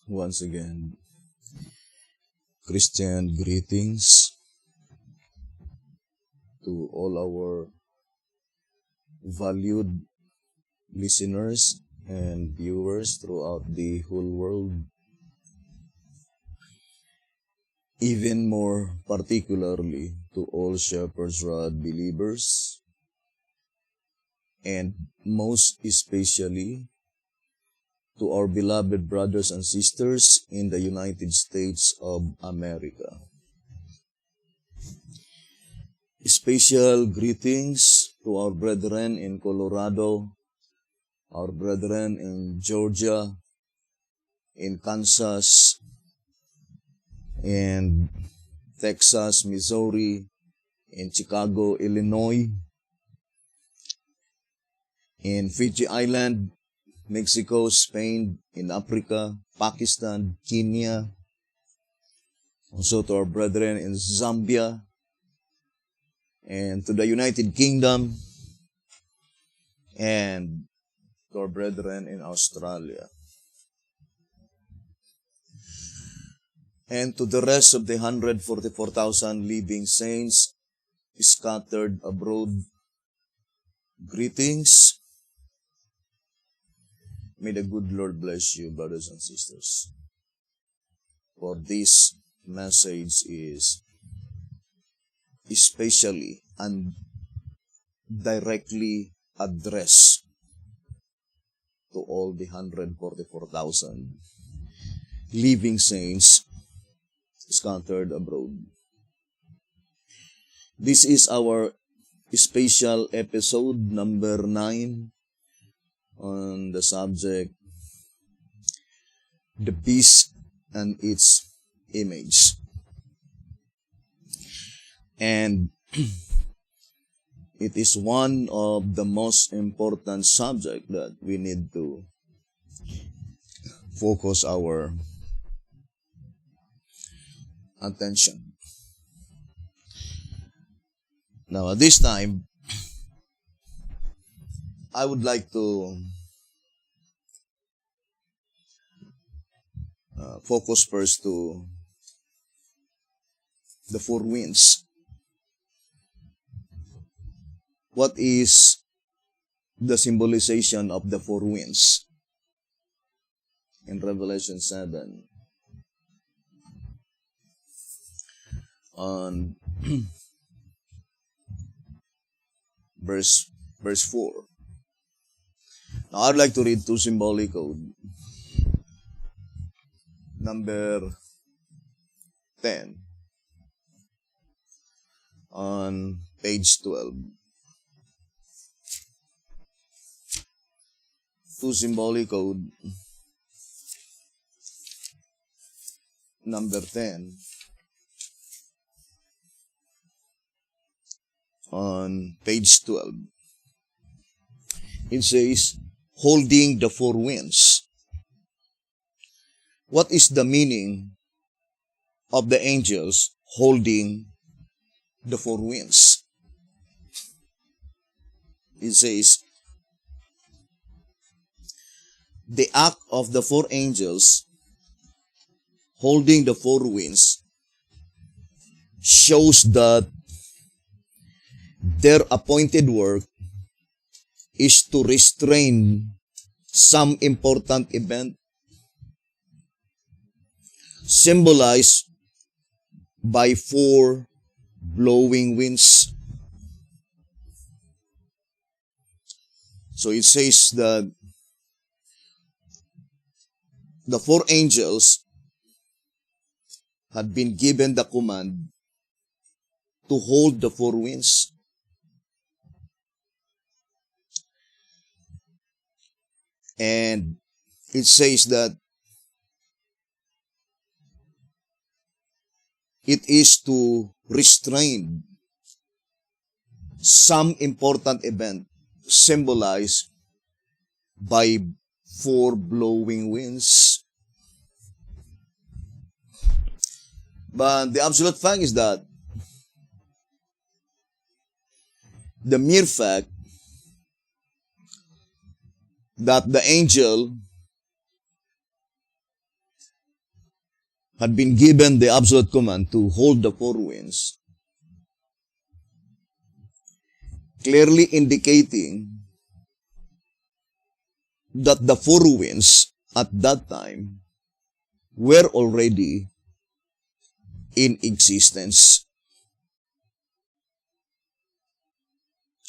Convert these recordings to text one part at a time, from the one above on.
Once again, Christian greetings to all our valued listeners and viewers throughout the whole world, even more particularly to all Shepherd's Rod believers, and most especially to our beloved brothers and sisters in the United States of America. Special greetings to our brethren in Colorado, our brethren in Georgia, in Kansas, and Texas, Missouri, in Chicago, Illinois, in Fiji Island, Mexico, Spain, in Africa, Pakistan, Kenya, also to our brethren in Zambia, and to the United Kingdom, and to our brethren in Australia. And to the rest of the 144,000 living saints scattered abroad, greetings. May the good Lord bless you, brothers and sisters. For this message is especially and directly addressed to all the 144,000 living saints scattered abroad. This is our special episode number 9 on the subject, the beast and its image. And it is one of the most important subjects that we need to focus our attention. Now, at this time, I would like to focus first to the four winds. What is the symbolization of the four winds in Revelation 7? On verse 4. Now, I'd like to read two symbolic code. Number 10 on page 12. Two symbolic code. Number 10 on page 12. It says, holding the four winds. What is the meaning of the angels holding the four winds? It says, the act of the four angels holding the four winds shows that their appointed work is to restrain some important event symbolized by four blowing winds. So it says that the four angels had been given the command to hold the four winds. And it says that it is to restrain some important event symbolized by four blowing winds. But the absolute fact is that the mere fact that the angel had been given the absolute command to hold the four winds, clearly indicating that the four winds at that time were already in existence.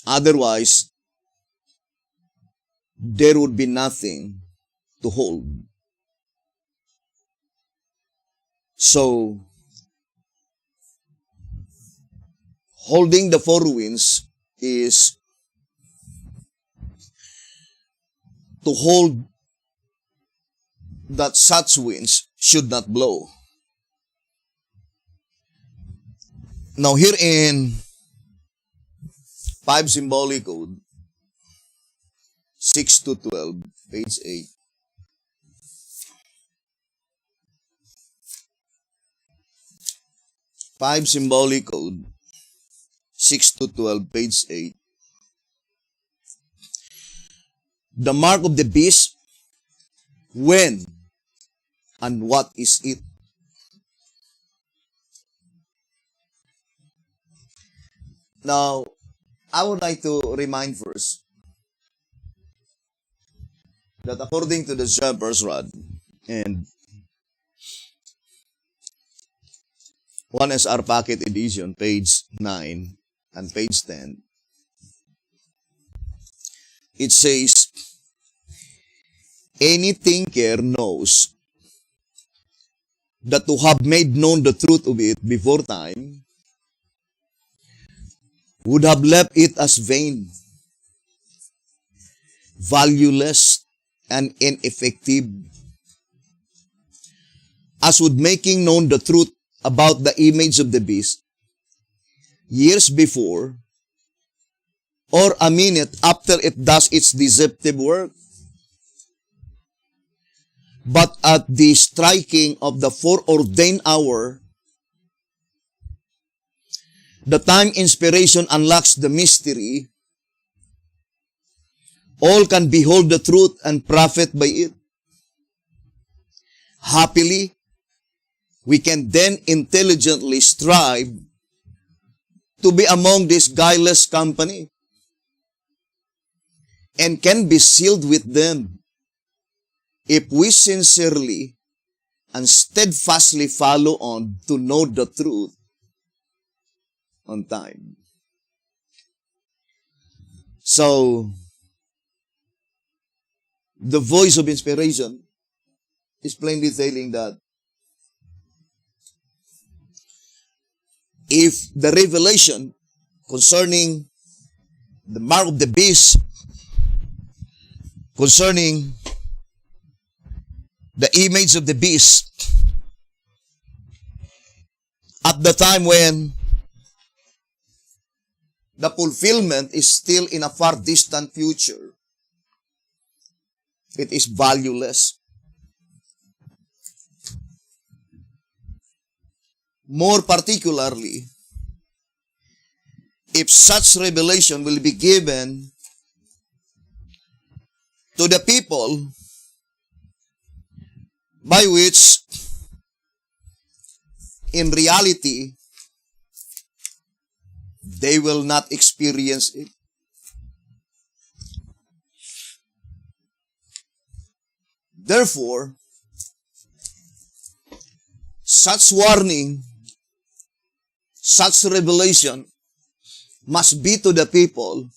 Otherwise, there would be nothing to hold. So, holding the four winds is to hold that such winds should not blow. Now here in 5 Symbolic Code, 6 to 12, page 8. Five Symbolic Code, 6 to 12, page 8. The mark of the beast, when and what is it? Now, I would like to remind first that according to the Shepherd's Rod and 1SR Packet Edition, page 9 and page 10, it says, any thinker knows that to have made known the truth of it before time would have left it as vain, valueless, and ineffective, as would making known the truth about the image of the beast years before or a minute after it does its deceptive work. But at the striking of the foreordained hour, the time inspiration unlocks the mystery, all can behold the truth and profit by it. Happily, we can then intelligently strive to be among this guileless company and can be sealed with them if we sincerely and steadfastly follow on to know the truth on time. So, the voice of inspiration is plainly telling that if the revelation concerning the mark of the beast, concerning the image of the beast, at the time when the fulfillment is still in a far distant future, it is valueless. More particularly, if such revelation will be given to the people by which, in reality, they will not experience it. Therefore, such warning, such revelation must be to the people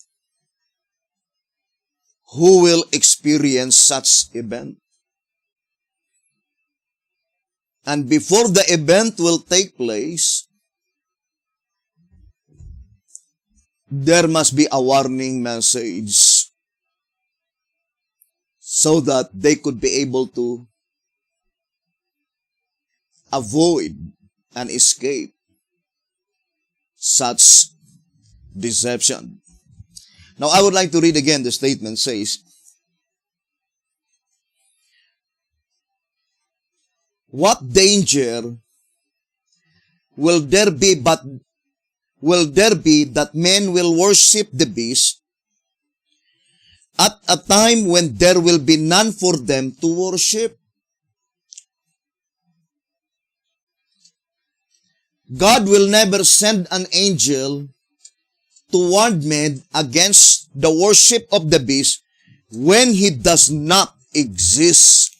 who will experience such event. And before the event will take place, there must be a warning message so that they could be able to avoid and escape such deception. Now, I would like to read again the statement. Says, what danger will there be that men will worship the beast at a time when there will be none for them to worship? God will never send an angel to warn men against the worship of the beast when he does not exist.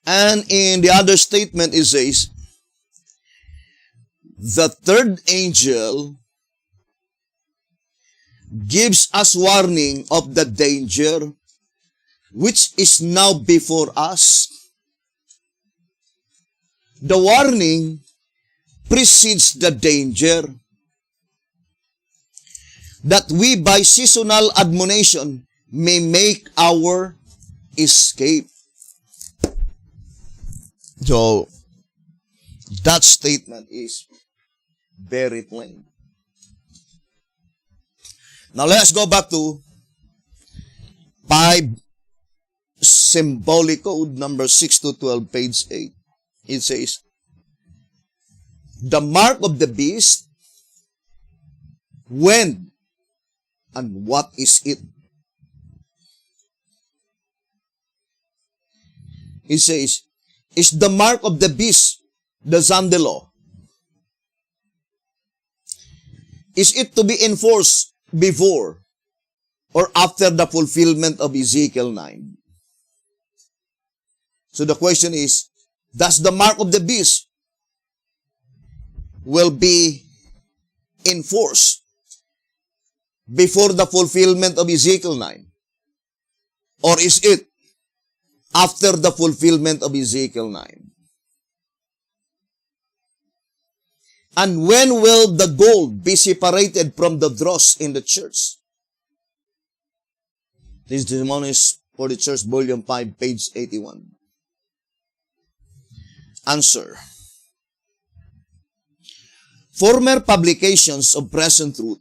And in the other statement, it says, the third angel gives us warning of the danger which is now before us. The warning precedes the danger, that we by seasonal admonition may make our escape. So, that statement is very plain. Now let's go back to 5 symbolic code number 6 to 12, page 8. It says, the mark of the beast, when and what is it? It says, is the mark of the beast the Zandelo? Is it to be enforced before or after the fulfillment of Ezekiel 9? So the question is, does the mark of the beast will be enforced before the fulfillment of Ezekiel 9? Or is it after the fulfillment of Ezekiel 9? And when will the gold be separated from the dross in the church? This is Testimonies for the Church, Volume 5, page 81. Answer. Former publications of Present Truth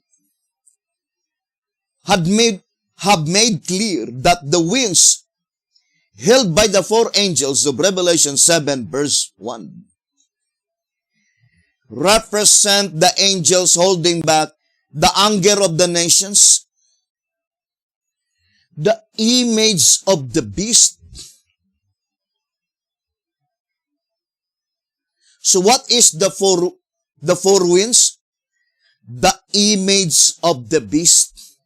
have made clear that the winds held by the 4 angels of Revelation 7 verse 1 represent the angels holding back the anger of the nations, the image of the beast. So what is the four winds? The image of the beast.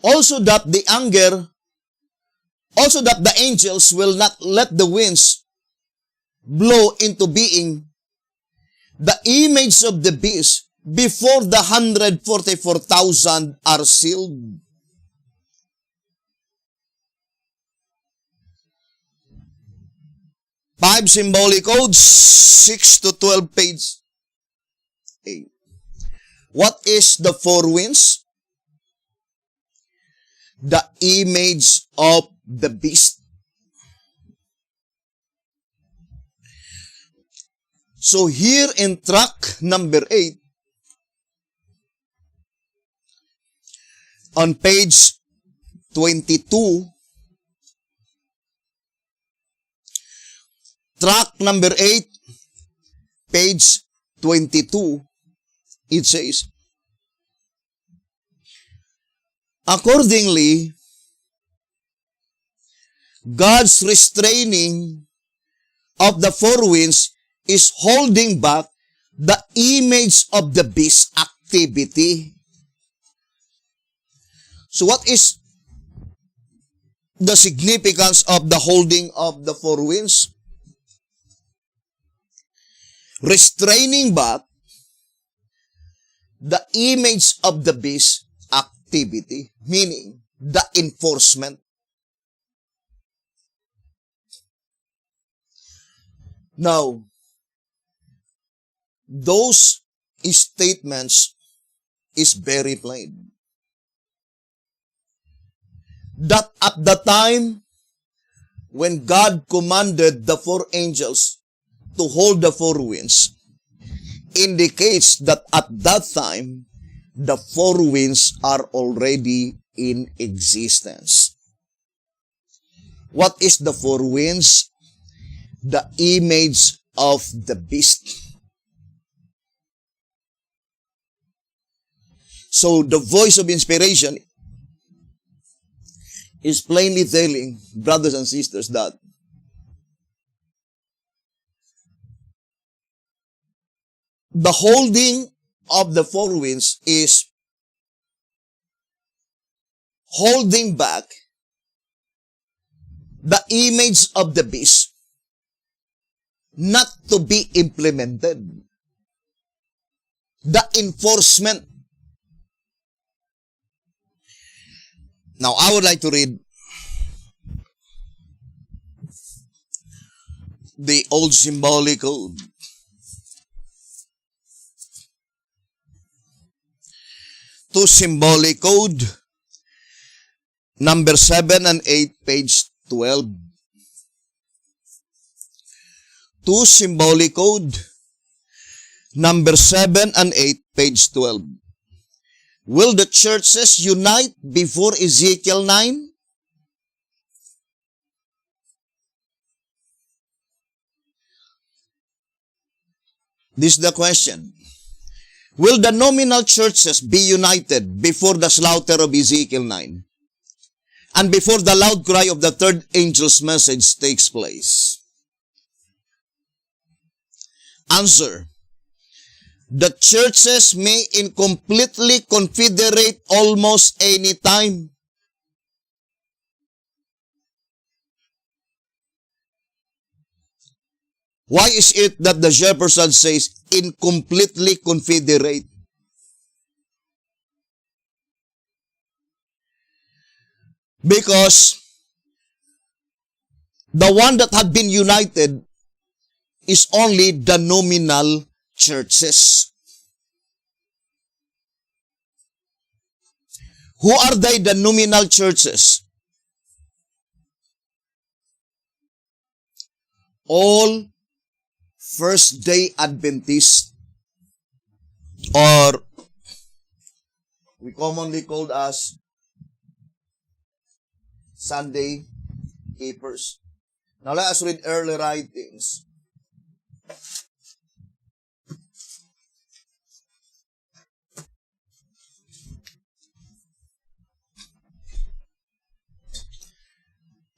Also that the angels will not let the winds blow into being the image of the beast before the 144,000 are sealed. Five symbolic codes, 6 to 12, page 8. What is the 4 winds? The image of the beast. So here in track number 8, on page 22, track number 8, page 22, it says, accordingly, God's restraining of the 4 winds is holding back the image of the beast activity. So what is the significance of the holding of the 4 winds? Restraining back the image of the beast activity, meaning the enforcement. Now, those statements is very plain. That at the time when God commanded the 4 angels to hold the 4 winds, indicates that at that time, the 4 winds are already in existence. What is the 4 winds? The image of the beast. So the voice of inspiration is plainly telling brothers and sisters that the holding of the four winds is holding back the image of the beast not to be implemented. The enforcement. Now, I would like to read the old symbolic code. To symbolic code, number 7 and 8, page 12. To symbolic code, number 7 and 8, page 12. Will the churches unite before Ezekiel 9? This is the question. Will the nominal churches be united before the slaughter of Ezekiel 9? And before the loud cry of the third angel's message takes place? Answer. The churches may incompletely confederate almost any time. Why is it that the Jefferson says incompletely confederate? Because the one that had been united is only the nominal churches. Who are they, the nominal churches? All first-day Adventists, or we commonly called as Sunday keepers. Now let us read early writings.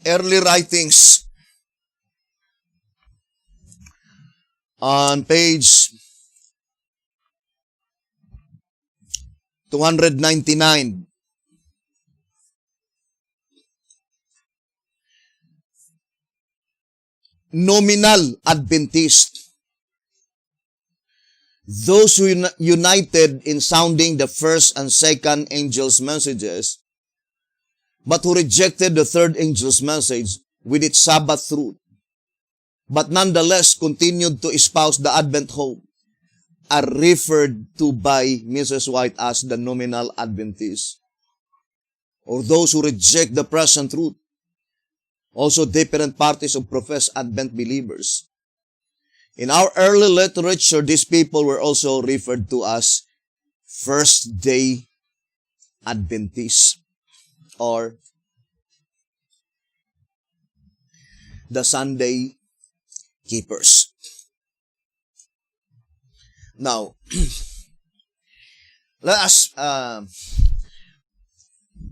Early writings on page 299. Nominal Adventist. Those who united in sounding the first and second angel's messages, but who rejected the third angel's message with its Sabbath truth, but nonetheless continued to espouse the Advent hope, are referred to by Mrs. White as the nominal Adventists, or those who reject the present truth. Also different parties of professed Advent believers. In our early literature, these people were also referred to as first-day Adventists, or the Sunday keepers. Now, let us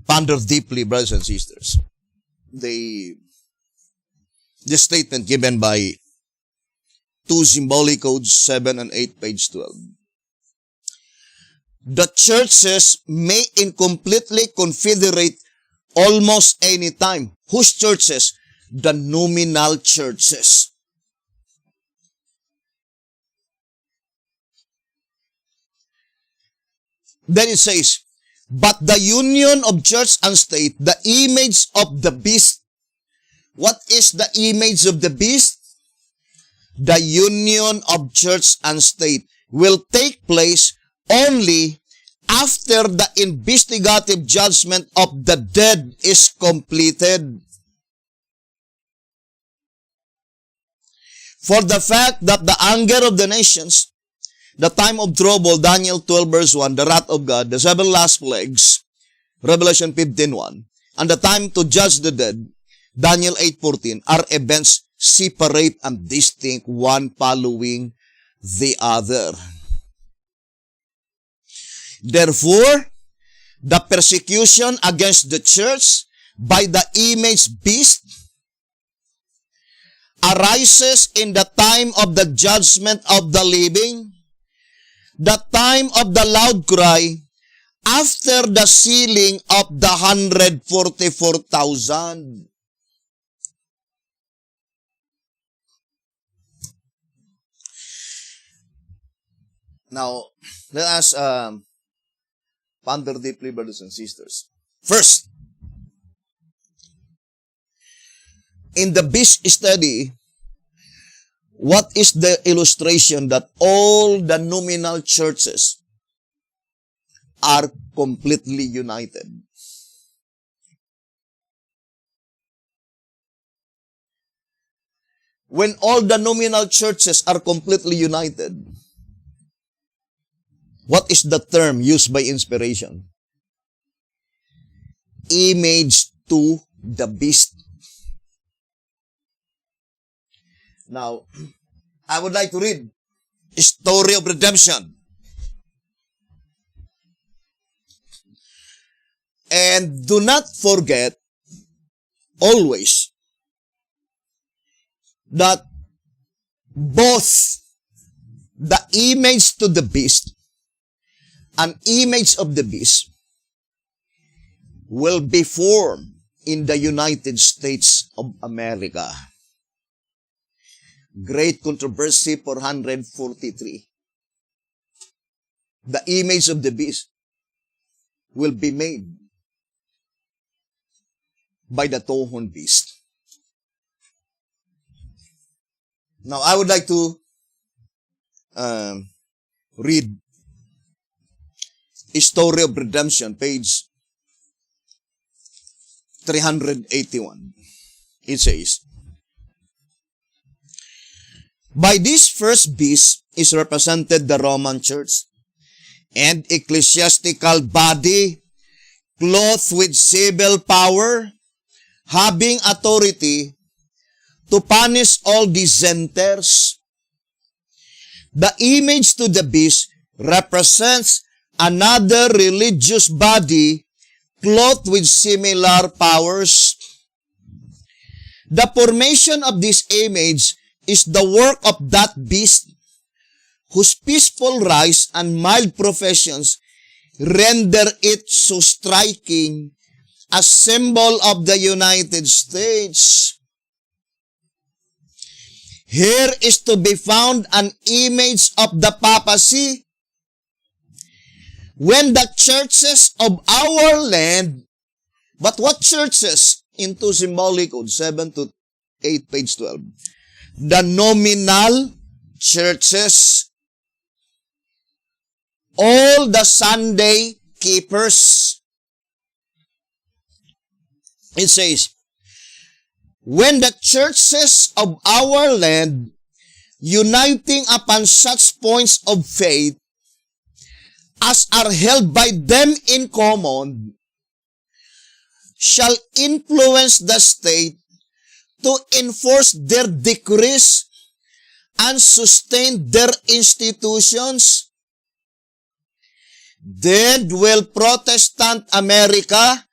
ponder deeply, brothers and sisters, the statement given by 2 symbolic codes 7 and 8, page 12. The churches may incompletely confederate almost any time. Whose churches? The nominal churches. Then it says, but the union of church and state, the image of the beast. What is the image of the beast? The union of church and state will take place only after the investigative judgment of the dead is completed. For the fact that the anger of the nations, the time of trouble, Daniel 12 verse 1, the wrath of God, the 7 last plagues, Revelation 15:1, and the time to judge the dead, Daniel 8:14, are events separate and distinct, one following the other. Therefore, the persecution against the church by the image beast arises in the time of the judgment of the living, the time of the loud cry, after the sealing of the 144,000. Now, let us ponder deeply, brothers and sisters. First, in the beast study, what is the illustration that all the nominal churches are completely united? When all the nominal churches are completely united, what is the term used by inspiration? Image to the beast. Now, I would like to read Story of Redemption. And do not forget always that both the image to the beast and image of the beast will be formed in the United States of America. Great Controversy 443. The image of the beast will be made by the two-horned beast. Now, I would like to read A Story of Redemption, page 381. It says, by this first beast is represented the Roman Church, and ecclesiastical body clothed with civil power, having authority to punish all dissenters. The image to the beast represents another religious body clothed with similar powers. The formation of this image is the work of that beast, whose peaceful rise and mild professions render it so striking a symbol of the United States. Here is to be found an image of the papacy, when the churches of our land, but what churches? Into symbolic code 7 to 8, page 12. The nominal churches, all the Sunday keepers. It says, when the churches of our land, uniting upon such points of faith as are held by them in common, shall influence the state to enforce their decrees and sustain their institutions, then will Protestant America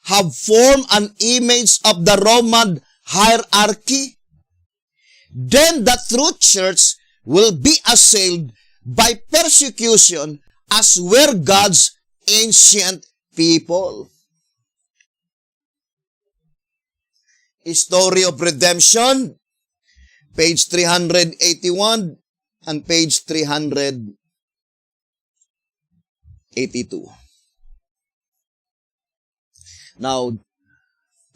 have formed an image of the Roman hierarchy. Then the true church will be assailed by persecution, as were God's ancient people. A Story of Redemption, page 381 and page 382. Now,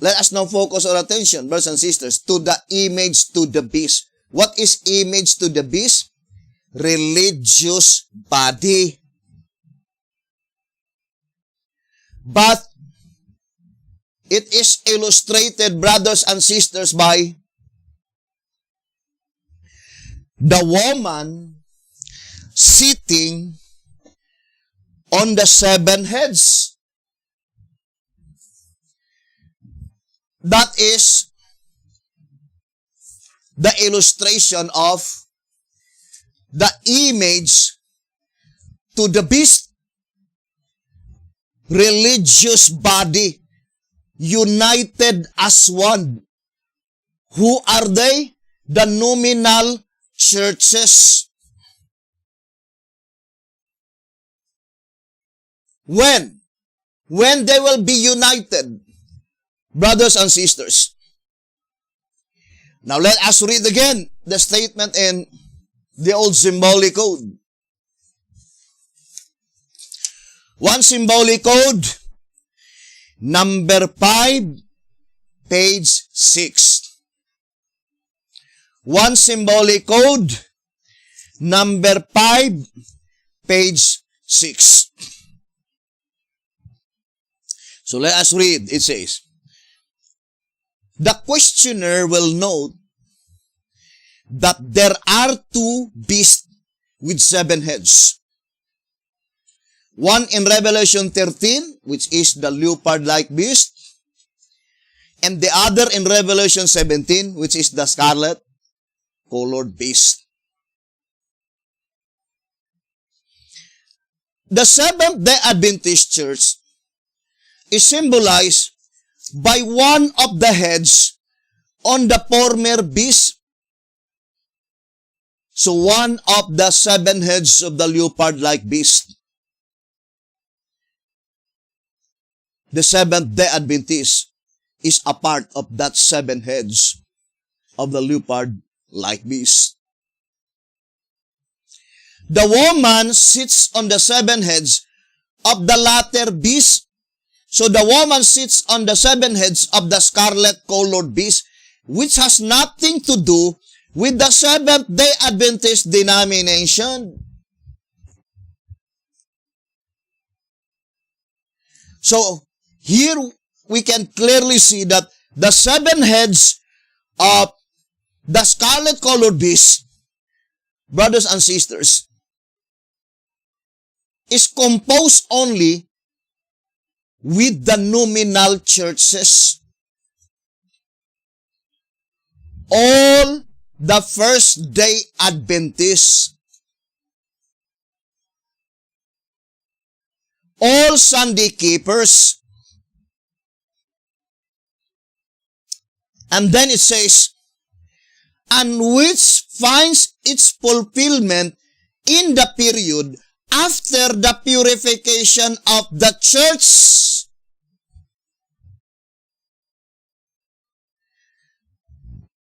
let us now focus our attention, brothers and sisters, to the image to the beast. What is image to the beast? Religious body. But it is illustrated, brothers and sisters, by the woman sitting on the 7 heads. That is the illustration of the image to the beast. Religious body. united as one. Who are they? The nominal churches. When? When they will be united, brothers and sisters. Now let us read again the statement in the old symbolic code. One symbolic code, number 5, page 6. One symbolic code, number 5, page 6. So let us read. It says, the questioner will note that there are 2 beasts with 7 heads. One in Revelation 13, which is the leopard-like beast, and the other in Revelation 17, which is the scarlet colored beast. The Seventh-day Adventist Church is symbolized by one of the heads on the former beast. So one of the 7 heads of the leopard-like beast. The Seventh-day Adventist is a part of that 7 heads of the leopard-like beast. The woman sits on the 7 heads of the latter beast. So the woman sits on the 7 heads of the scarlet-colored beast, which has nothing to do with the Seventh-day Adventist denomination. So here we can clearly see that the 7 heads of the scarlet-colored beast, brothers and sisters, is composed only with the nominal churches. All the first-day Adventists, all Sunday keepers, and then it says, and which finds its fulfillment in the period after the purification of the church.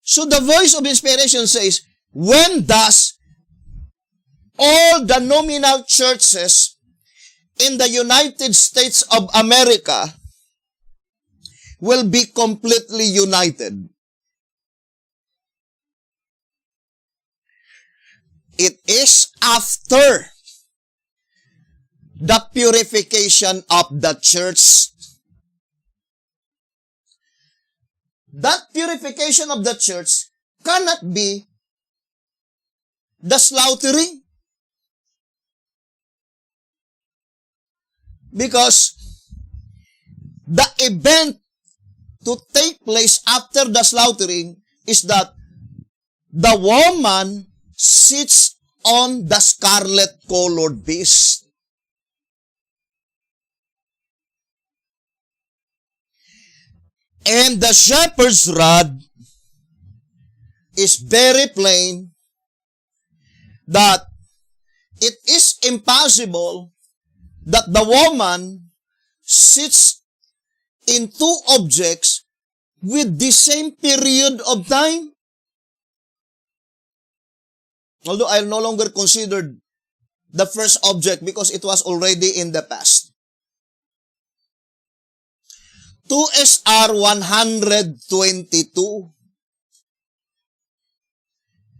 So the voice of inspiration says, when does all the nominal churches in the United States of America will be completely united? It is after the purification of the church. That purification of the church cannot be the slaughtering. Because the event to take place after the slaughtering is that the woman sits on the scarlet-colored beast. And the shepherd's rod is very plain that it is impossible that the woman sits in 2 objects with the same period of time. Although I no longer considered the first object because it was already in the past. 2 SR 122.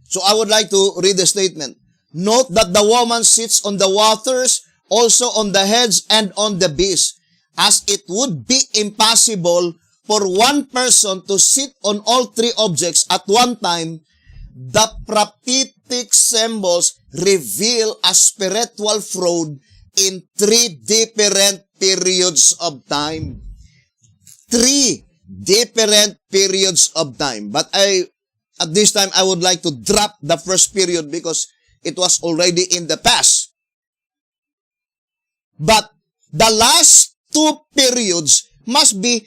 So I would like to read the statement. Note that the woman sits on the waters, also on the heads and on the beast, as it would be impossible for one person to sit on all 3 objects at one time. The prophetic symbols reveal a spiritual fraud in 3 different periods of time. 3 different periods of time. But at this time, I would like to drop the first period because it was already in the past. But the last 2 periods must be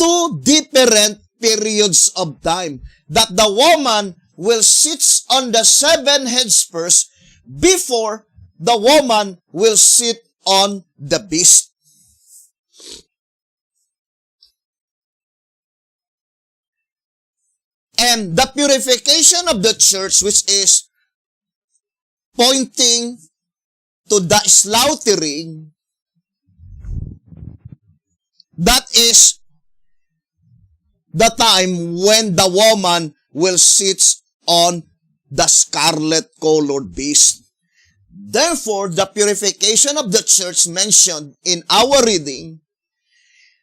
two different periods of time. That the woman will sit on the seven heads first before the woman will sit on the beast. And the purification of the church, which is pointing to the slaughtering, that is the time when the woman will sit on the scarlet colored beast. Therefore, the purification of the church mentioned in our reading,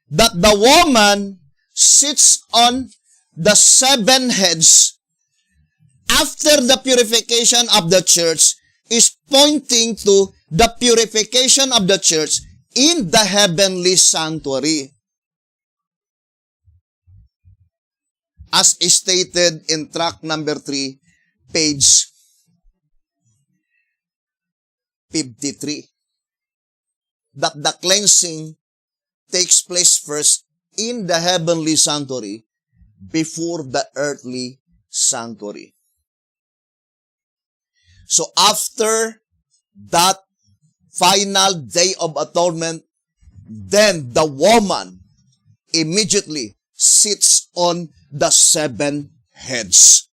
that the woman sits on the seven heads after the purification of the church, is pointing to the purification of the church in the heavenly sanctuary, as stated in tract number 3, page 53. That the cleansing takes place first in the heavenly sanctuary before the earthly sanctuary. So after that final day of atonement, then the woman immediately sits on the seven heads.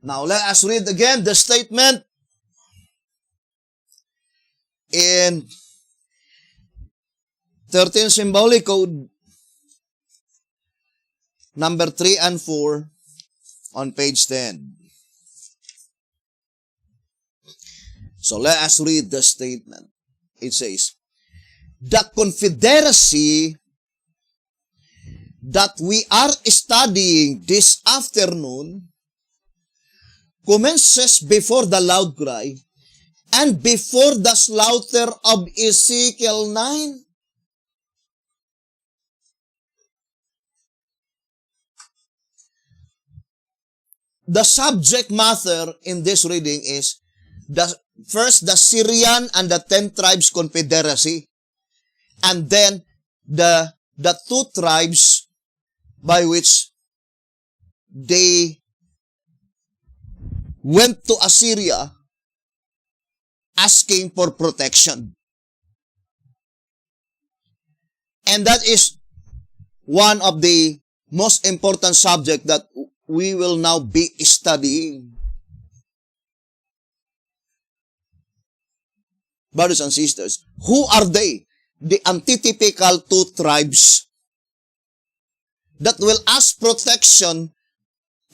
Now let us read again the statement in 13 Symbolic Code, number 3 and 4, on page 10. So let us read the statement. It says, the confederacy that we are studying this afternoon commences before the loud cry and before the slaughter of Ezekiel 9. The subject matter in this reading is first the Syrian and the 10 tribes confederacy, and then the 2 tribes by which they went to Assyria asking for protection. And that is one of the most important subject that we will now be studying. Brothers and sisters, who are they? The antitypical 2 tribes that will ask protection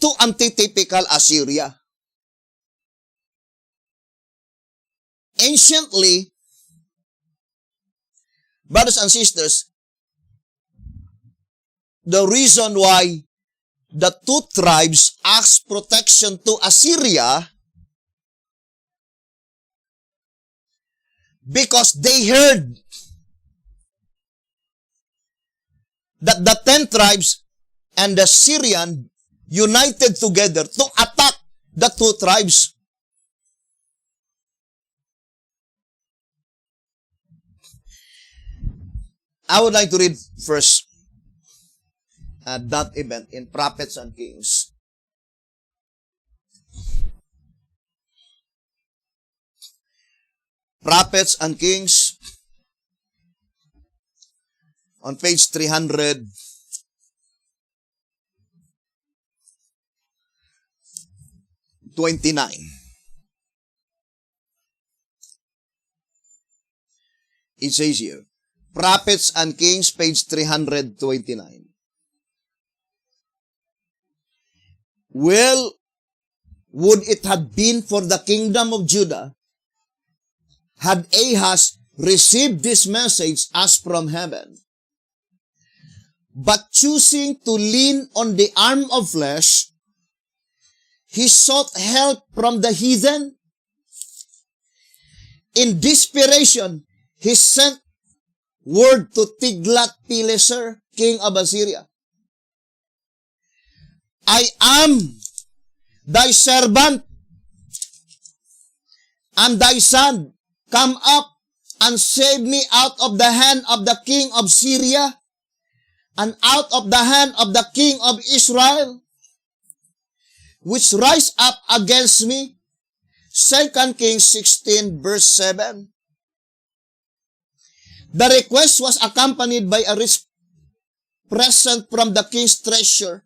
to antitypical Assyria. Anciently, brothers and sisters, the reason why the 2 tribes asked protection to Assyria, because they heard that the 10 tribes and the Syrian united together to attack the 2 tribes. I would like to read first that event in Prophets and Kings. Prophets and Kings on page 329. It says here, Prophets and Kings, page 329. Well, would it have been for the kingdom of Judah had Ahaz received this message as from heaven, but choosing to lean on the arm of flesh, he sought help from the heathen. In desperation, he sent word to Tiglath-Pileser, king of Assyria. I am thy servant and thy son. Come up and save me out of the hand of the king of Syria and out of the hand of the king of Israel, which rise up against me. 2 Kings 16 verse 7. The request was accompanied by a rich present from the king's treasure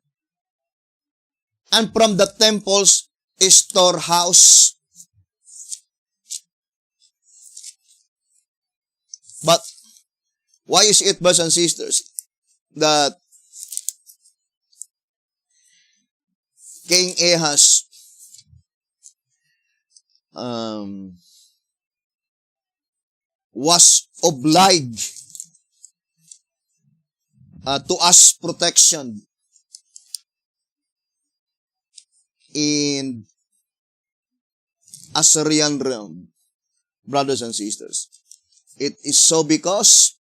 and from the temple's storehouse. But why is it, brothers and sisters, that King Ahaz was obliged to ask protection in Assyrian realm, brothers and sisters? It is so because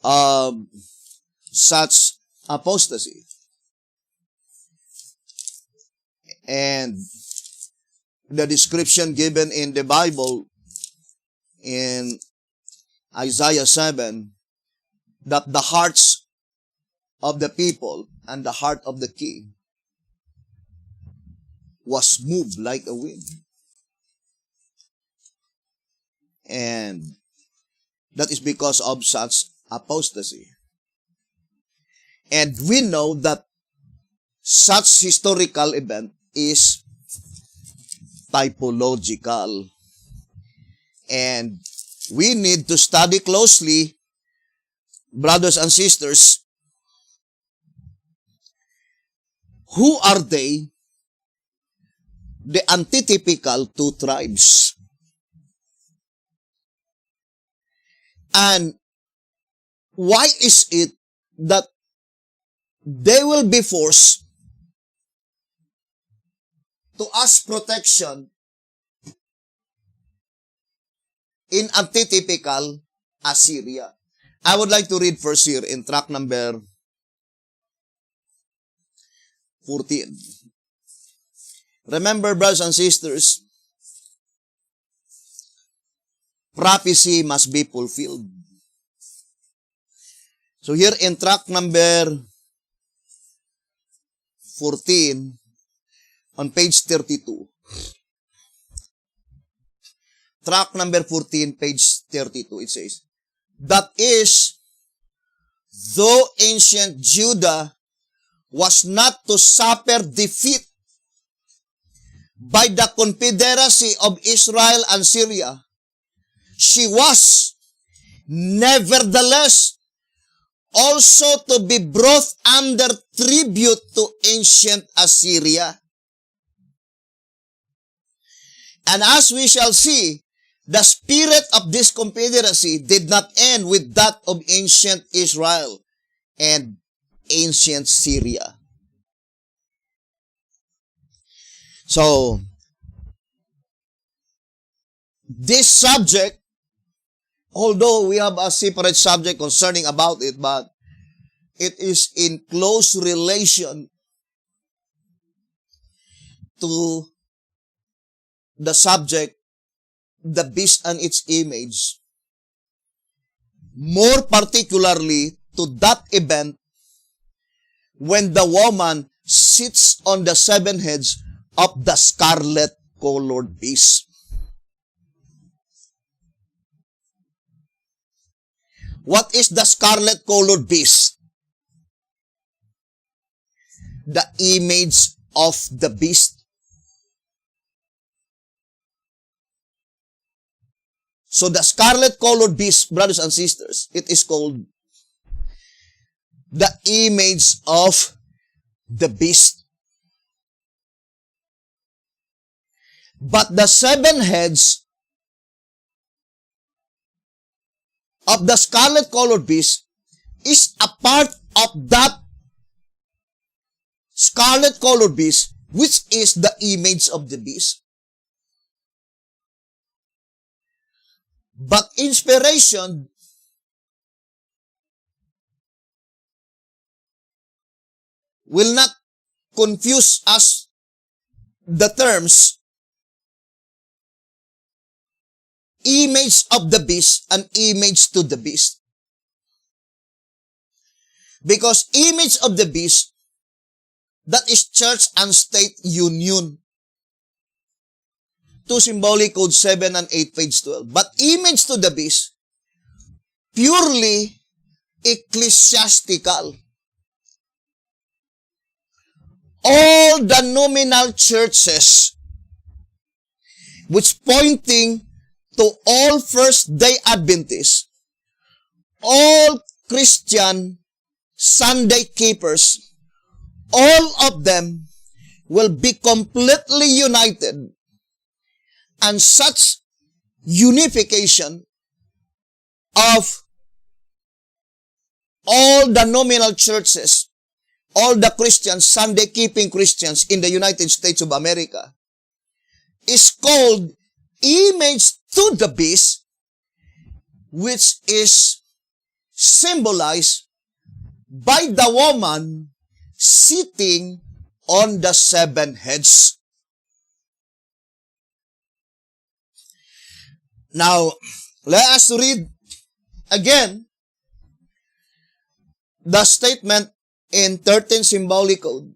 of such apostasy. And the description given in the Bible in Isaiah 7, that the hearts of the people and the heart of the king was moved like a wind. And that is because of such apostasy. And we know that such historical event is typological. And we need to study closely, brothers and sisters, who are they? The antitypical two tribes. And why is it that they will be forced to ask protection in antitypical Assyria? I would like to read first here in track number 14. Remember, brothers and sisters, prophecy must be fulfilled. So here in track number 14, on page 32. Track number 14, page 32, it says, that is, though ancient Judah was not to suffer defeat by the confederacy of Israel and Syria, she was, nevertheless, also to be brought under tribute to ancient Assyria. And as we shall see, the spirit of this confederacy did not end with that of ancient Israel and ancient Syria. So, this subject, although we have a separate subject concerning about it, but it is in close relation to the subject, the beast and its image, more particularly to that event when the woman sits on the 7 heads of the scarlet-colored beast. What is the scarlet-colored beast? The image of the beast. So the scarlet-colored beast, brothers and sisters, it is called the image of the beast. But the 7 heads of the scarlet-colored beast is a part of that scarlet-colored beast, which is the image of the beast. But inspiration will not confuse us the terms image of the beast, an image to the beast. Because image of the beast, that is church and state union. 2 Symbolic Code 7 and 8, page 12. But image to the beast, purely ecclesiastical. All the nominal churches, which pointing to all First-day Adventists, all Christian Sunday keepers, all of them will be completely united, and such unification of all the nominal churches, all the Christians, Sunday-keeping Christians in the United States of America, is called image to the beast, which is symbolized by the woman sitting on the 7 heads. Now, let us read again the statement in 13 Symbolic Code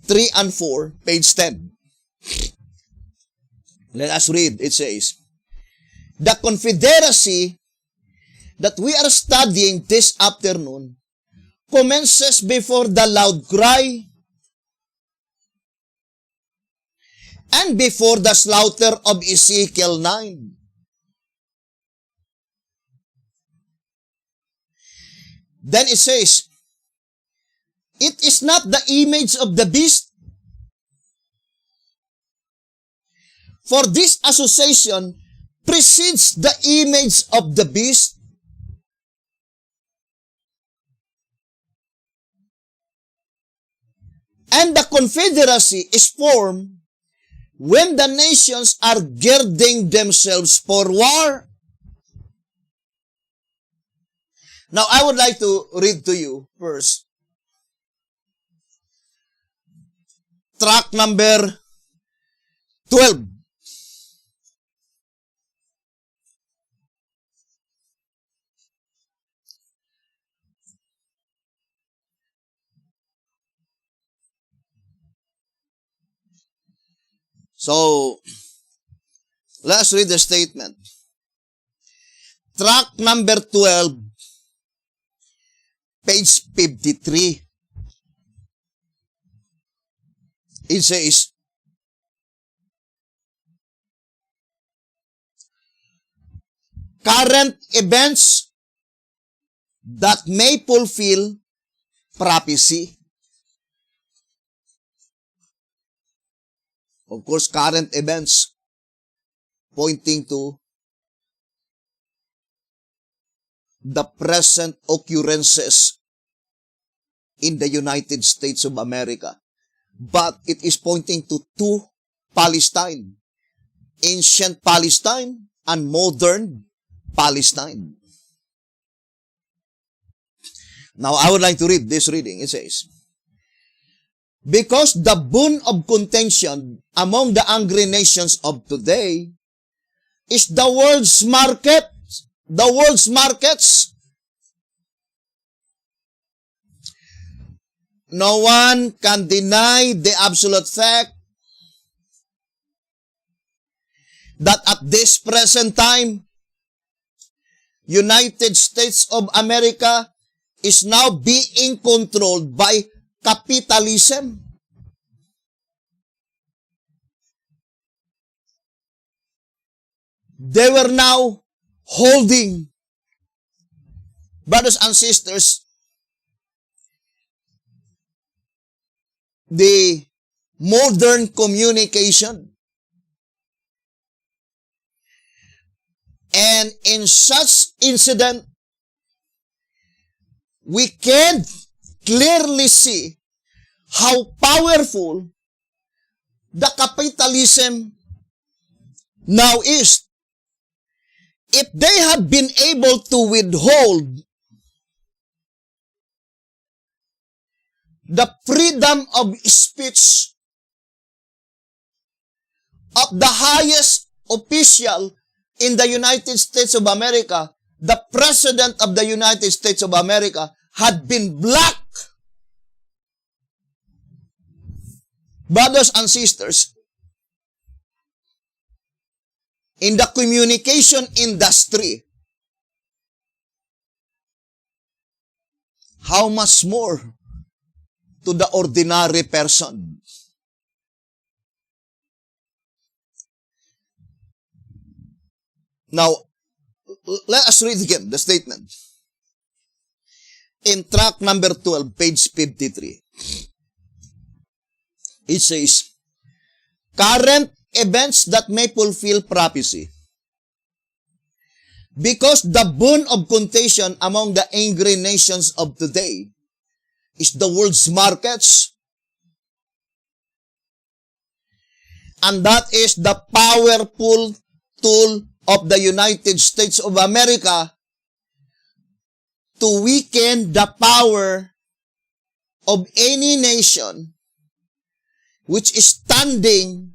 3 and 4, page 10. Let us read. It says, the confederacy that we are studying this afternoon commences before the loud cry and before the slaughter of Ezekiel 9. Then it says, it is not the image of the beast. For this association precedes the image of the beast. And the confederacy is formed when the nations are girding themselves for war. Now, I would like to read to you first tract number 12. So, let's read the statement. Tract number 12, page 53. It says, current events that may fulfill prophecy. Of course, current events pointing to the present occurrences in the United States of America. But it is pointing to two Palestine, ancient Palestine and modern Palestine. Now, I would like to read this reading. It says, because the bone of contention among the angry nations of today is the world's market, the world's markets. No one can deny the absolute fact that at this present time, United States of America is now being controlled by capitalism. They were now holding, brothers and sisters, the modern communication. And in such incident, we can clearly see how powerful the capitalism now is. If they had been able to withhold the freedom of speech of the highest official in the United States of America, the President of the United States of America had been blocked. Brothers and sisters, in the communication industry, how much more to the ordinary person? Now, let us read again the statement. In track number 12, page 53, it says, current events that may fulfill prophecy. Because the boon of contagion among the angry nations of today is the world's markets. And that is the powerful tool of the United States of America to weaken the power of any nation which is standing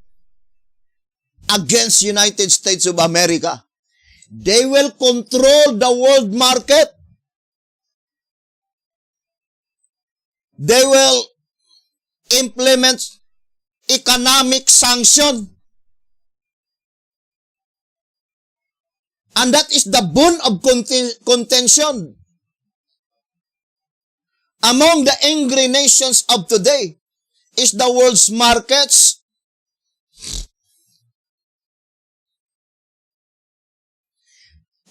against United States of America. They will control the world market. They will implement economic sanction. And that is the bone of contention among the angry nations of today is the world's markets.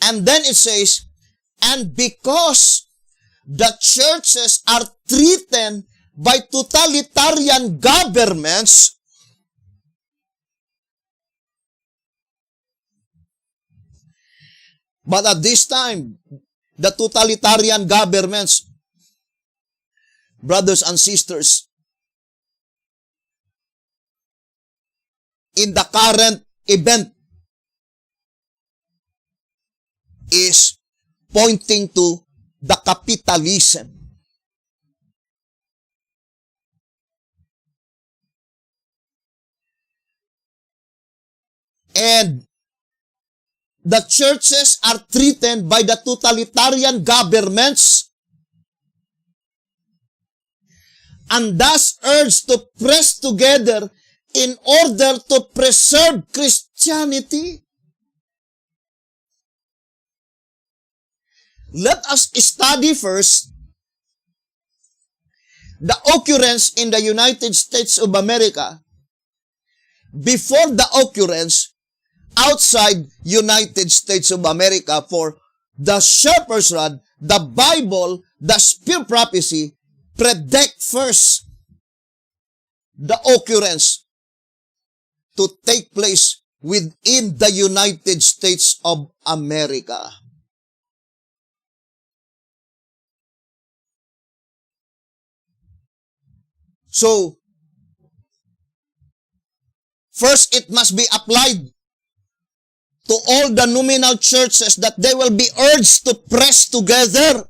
And then it says, and because the churches are threatened by totalitarian governments, but at this time, the totalitarian governments, brothers and sisters, in the current event, is pointing to the capitalism. And the churches are threatened by the totalitarian governments and thus urged to press together in order to preserve Christianity. Let us study first the occurrence in the United States of America before the occurrence outside United States of America, for the shepherd's rod, the Bible, the spirit prophecy predict first the occurrence to take place within the United States of America. So, first it must be applied to all the nominal churches that they will be urged to press together.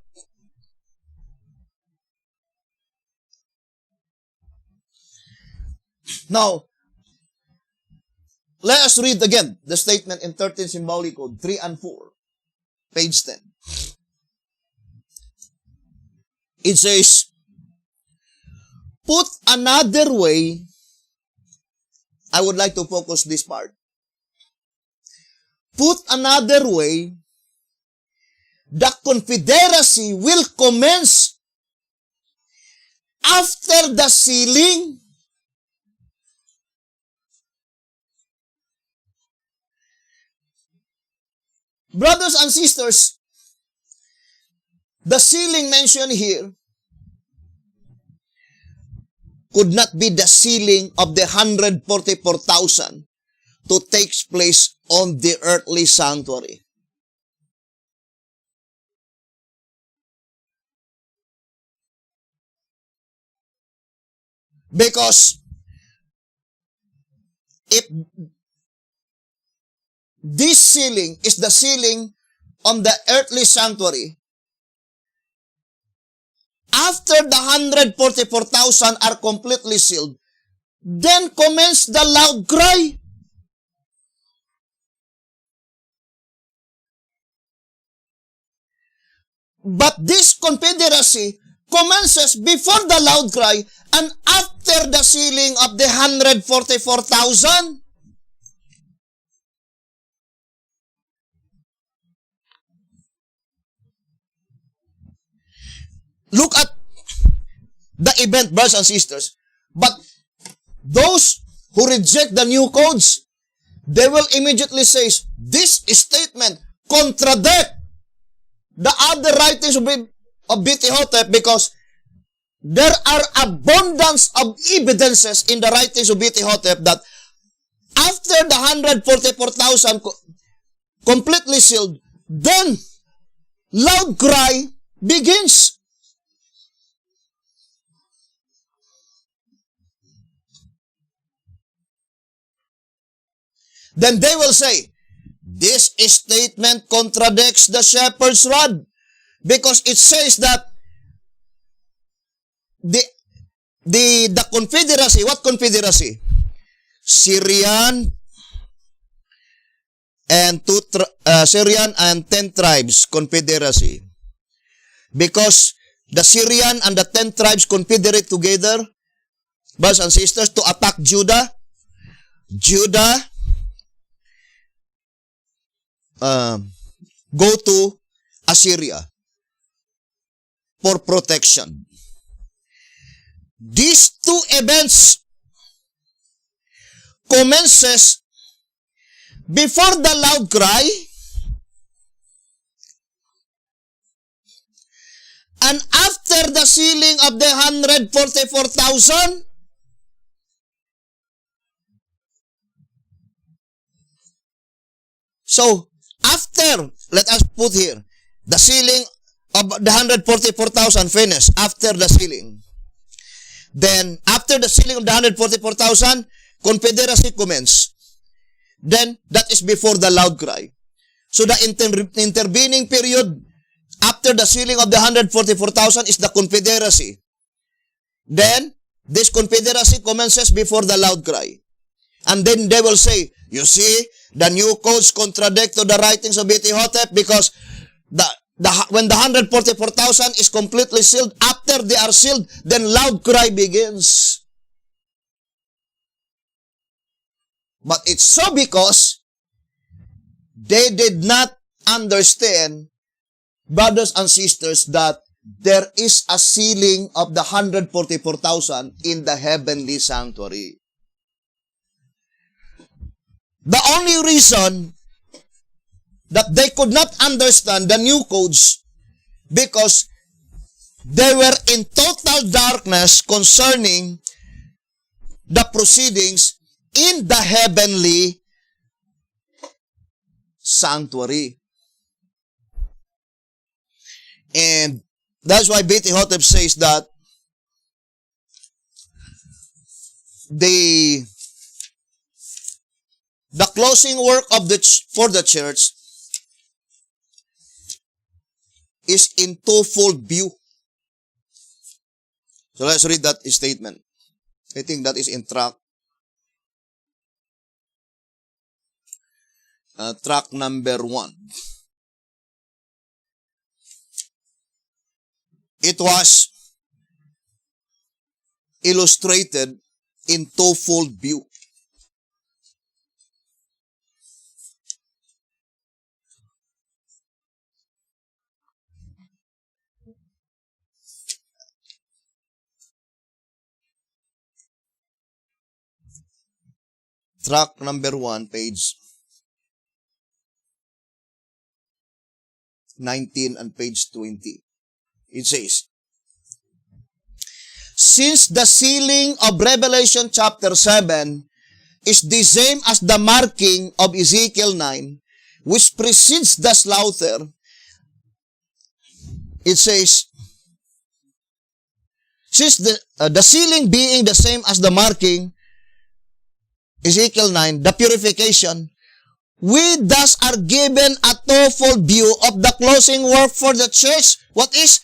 Now, let us read again the statement in 13 Symbolic Code 3 and 4, page 10. It says, put another way, I would like to focus this part. Put another way, the confederacy will commence after the sealing. Brothers and sisters, the sealing mentioned here could not be the sealing of the 144,000 to take place on the earthly sanctuary. Because if this sealing is the sealing on the earthly sanctuary, after the 144,000 are completely sealed, then commence the loud cry. But this confederacy commences before the loud cry and after the sealing of the 144,000. Look at the event, brothers and sisters. But those who reject the new codes, they will immediately say, this statement contradicts the other writings of BT-Hotep because there are abundance of evidences in the writings of BT-Hotep that after the 144,000 completely sealed, then loud cry begins. Then they will say, this statement contradicts the shepherd's rod because it says that the confederacy, what confederacy? Syrian and 10 tribes confederacy. Because the Syrian and the 10 tribes confederate together, brothers and sisters, to attack Judah. Judah go to Assyria for protection. These two events commences before the loud cry and after the sealing of the 144,000. So, after, let us put here, the sealing of the 144,000 finished, after the sealing. Then, after the sealing of the 144,000, confederacy commenced. Then, that is before the loud cry. So, the intervening period after the sealing of the 144,000 is the confederacy. Then, this confederacy commences before the loud cry. And then they will say, you see, the new codes contradict to the writings of BT-Hotep because when the 144,000 is completely sealed, after they are sealed, then loud cry begins. But it's so because they did not understand, brothers and sisters, that there is a sealing of the 144,000 in the heavenly sanctuary. The only reason that they could not understand the new codes because they were in total darkness concerning the proceedings in the heavenly sanctuary. And that's why BT-Hotep says that the closing work of for the church is in twofold view. So let's read that statement. I think that is in track number 1. It was illustrated in twofold view. Track number 1, page 19 and page 20. It says, since the sealing of Revelation chapter 7 is the same as the marking of Ezekiel 9, which precedes the slaughter, it says, since the sealing being the same as the marking, Ezekiel 9, the purification, we thus are given a twofold view of the closing work for the church. What is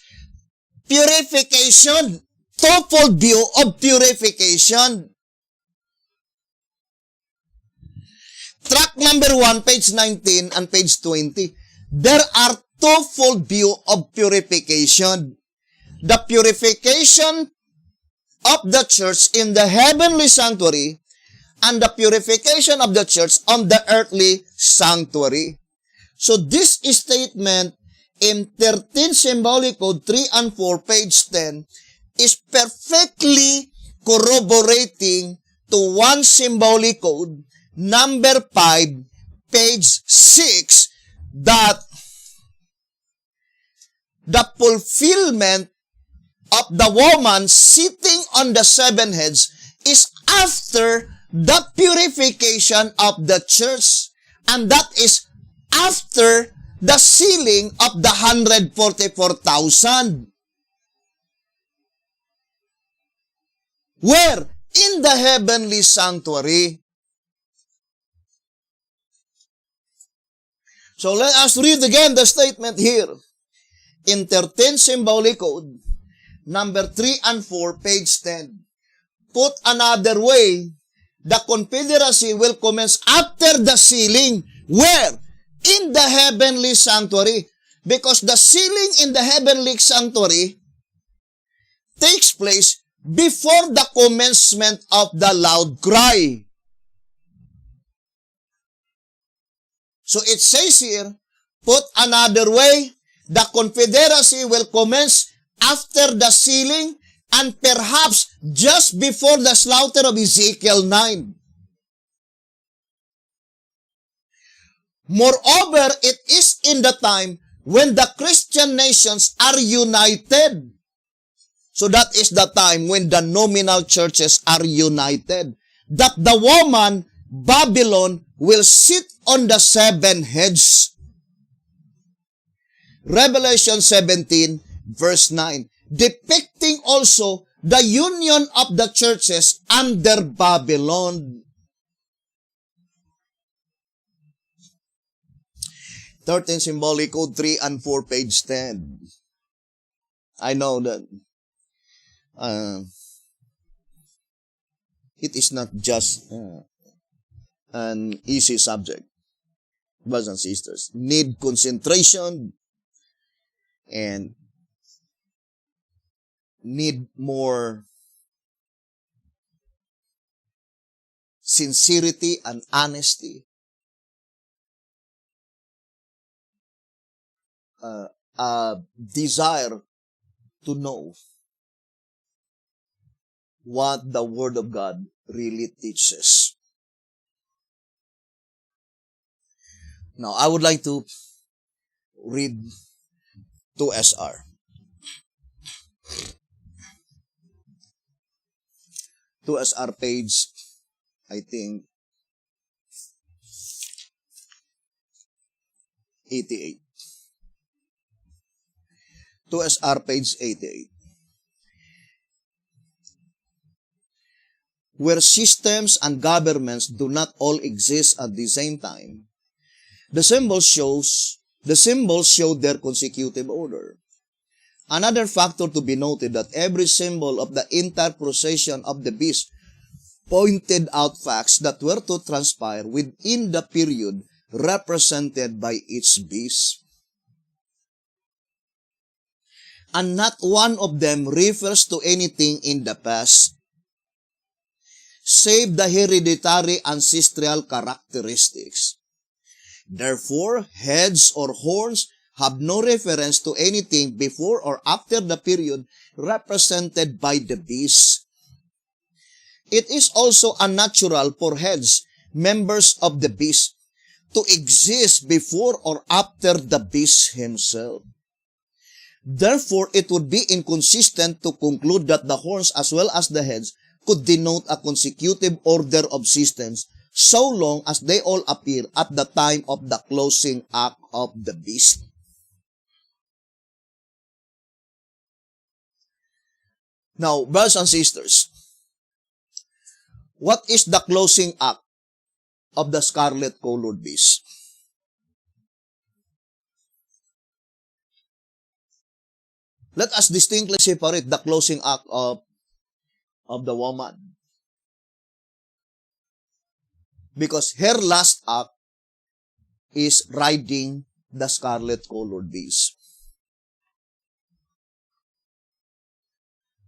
purification? Twofold view of purification. Track number 1, page 19 and page 20. There are twofold view of purification. The purification of the church in the heavenly sanctuary and the purification of the church on the earthly sanctuary. So this statement in 13 Symbolic Code 3 and 4, page 10, is perfectly corroborating to 1 Symbolic Code, number 5, page 6, that the fulfillment of the woman sitting on the 7 heads is after the purification of the church, and that is after the sealing of the 144,000. Where? In the heavenly sanctuary. So let us read again the statement here. In 13 Symbolic Code, number 3 and 4, page 10. Put another way, the confederacy will commence after the sealing. Where? In the heavenly sanctuary. Because the sealing in the heavenly sanctuary takes place before the commencement of the loud cry. So it says here, put another way, the confederacy will commence after the sealing and perhaps just before the slaughter of Ezekiel 9. Moreover, it is in the time when the Christian nations are united. So that is the time when the nominal churches are united, that the woman, Babylon, will sit on the 7 heads. Revelation 17, verse 9, depicting also the union of the churches under Babylon. 13 Symbolic Code 3 and 4, page 10. I know that it is not just an easy subject. Brothers and sisters, need concentration and need more sincerity and honesty. A desire to know what the Word of God really teaches. Now, I would like to read 2SR. 2SR page, I think, 88. 2SR page 88. Where systems and governments do not all exist at the same time, the symbols show their consecutive order. Another factor to be noted that every symbol of the entire procession of the beast pointed out facts that were to transpire within the period represented by each beast. And not one of them refers to anything in the past, save the hereditary ancestral characteristics. Therefore, heads or horns have no reference to anything before or after the period represented by the beast. It is also unnatural for heads, members of the beast, to exist before or after the beast himself. Therefore, it would be inconsistent to conclude that the horns as well as the heads could denote a consecutive order of systems so long as they all appear at the time of the closing act of the beast. Now, brothers and sisters, what is the closing act of the scarlet-colored beast? Let us distinctly separate the closing act of the woman. Because her last act is riding the scarlet-colored beast.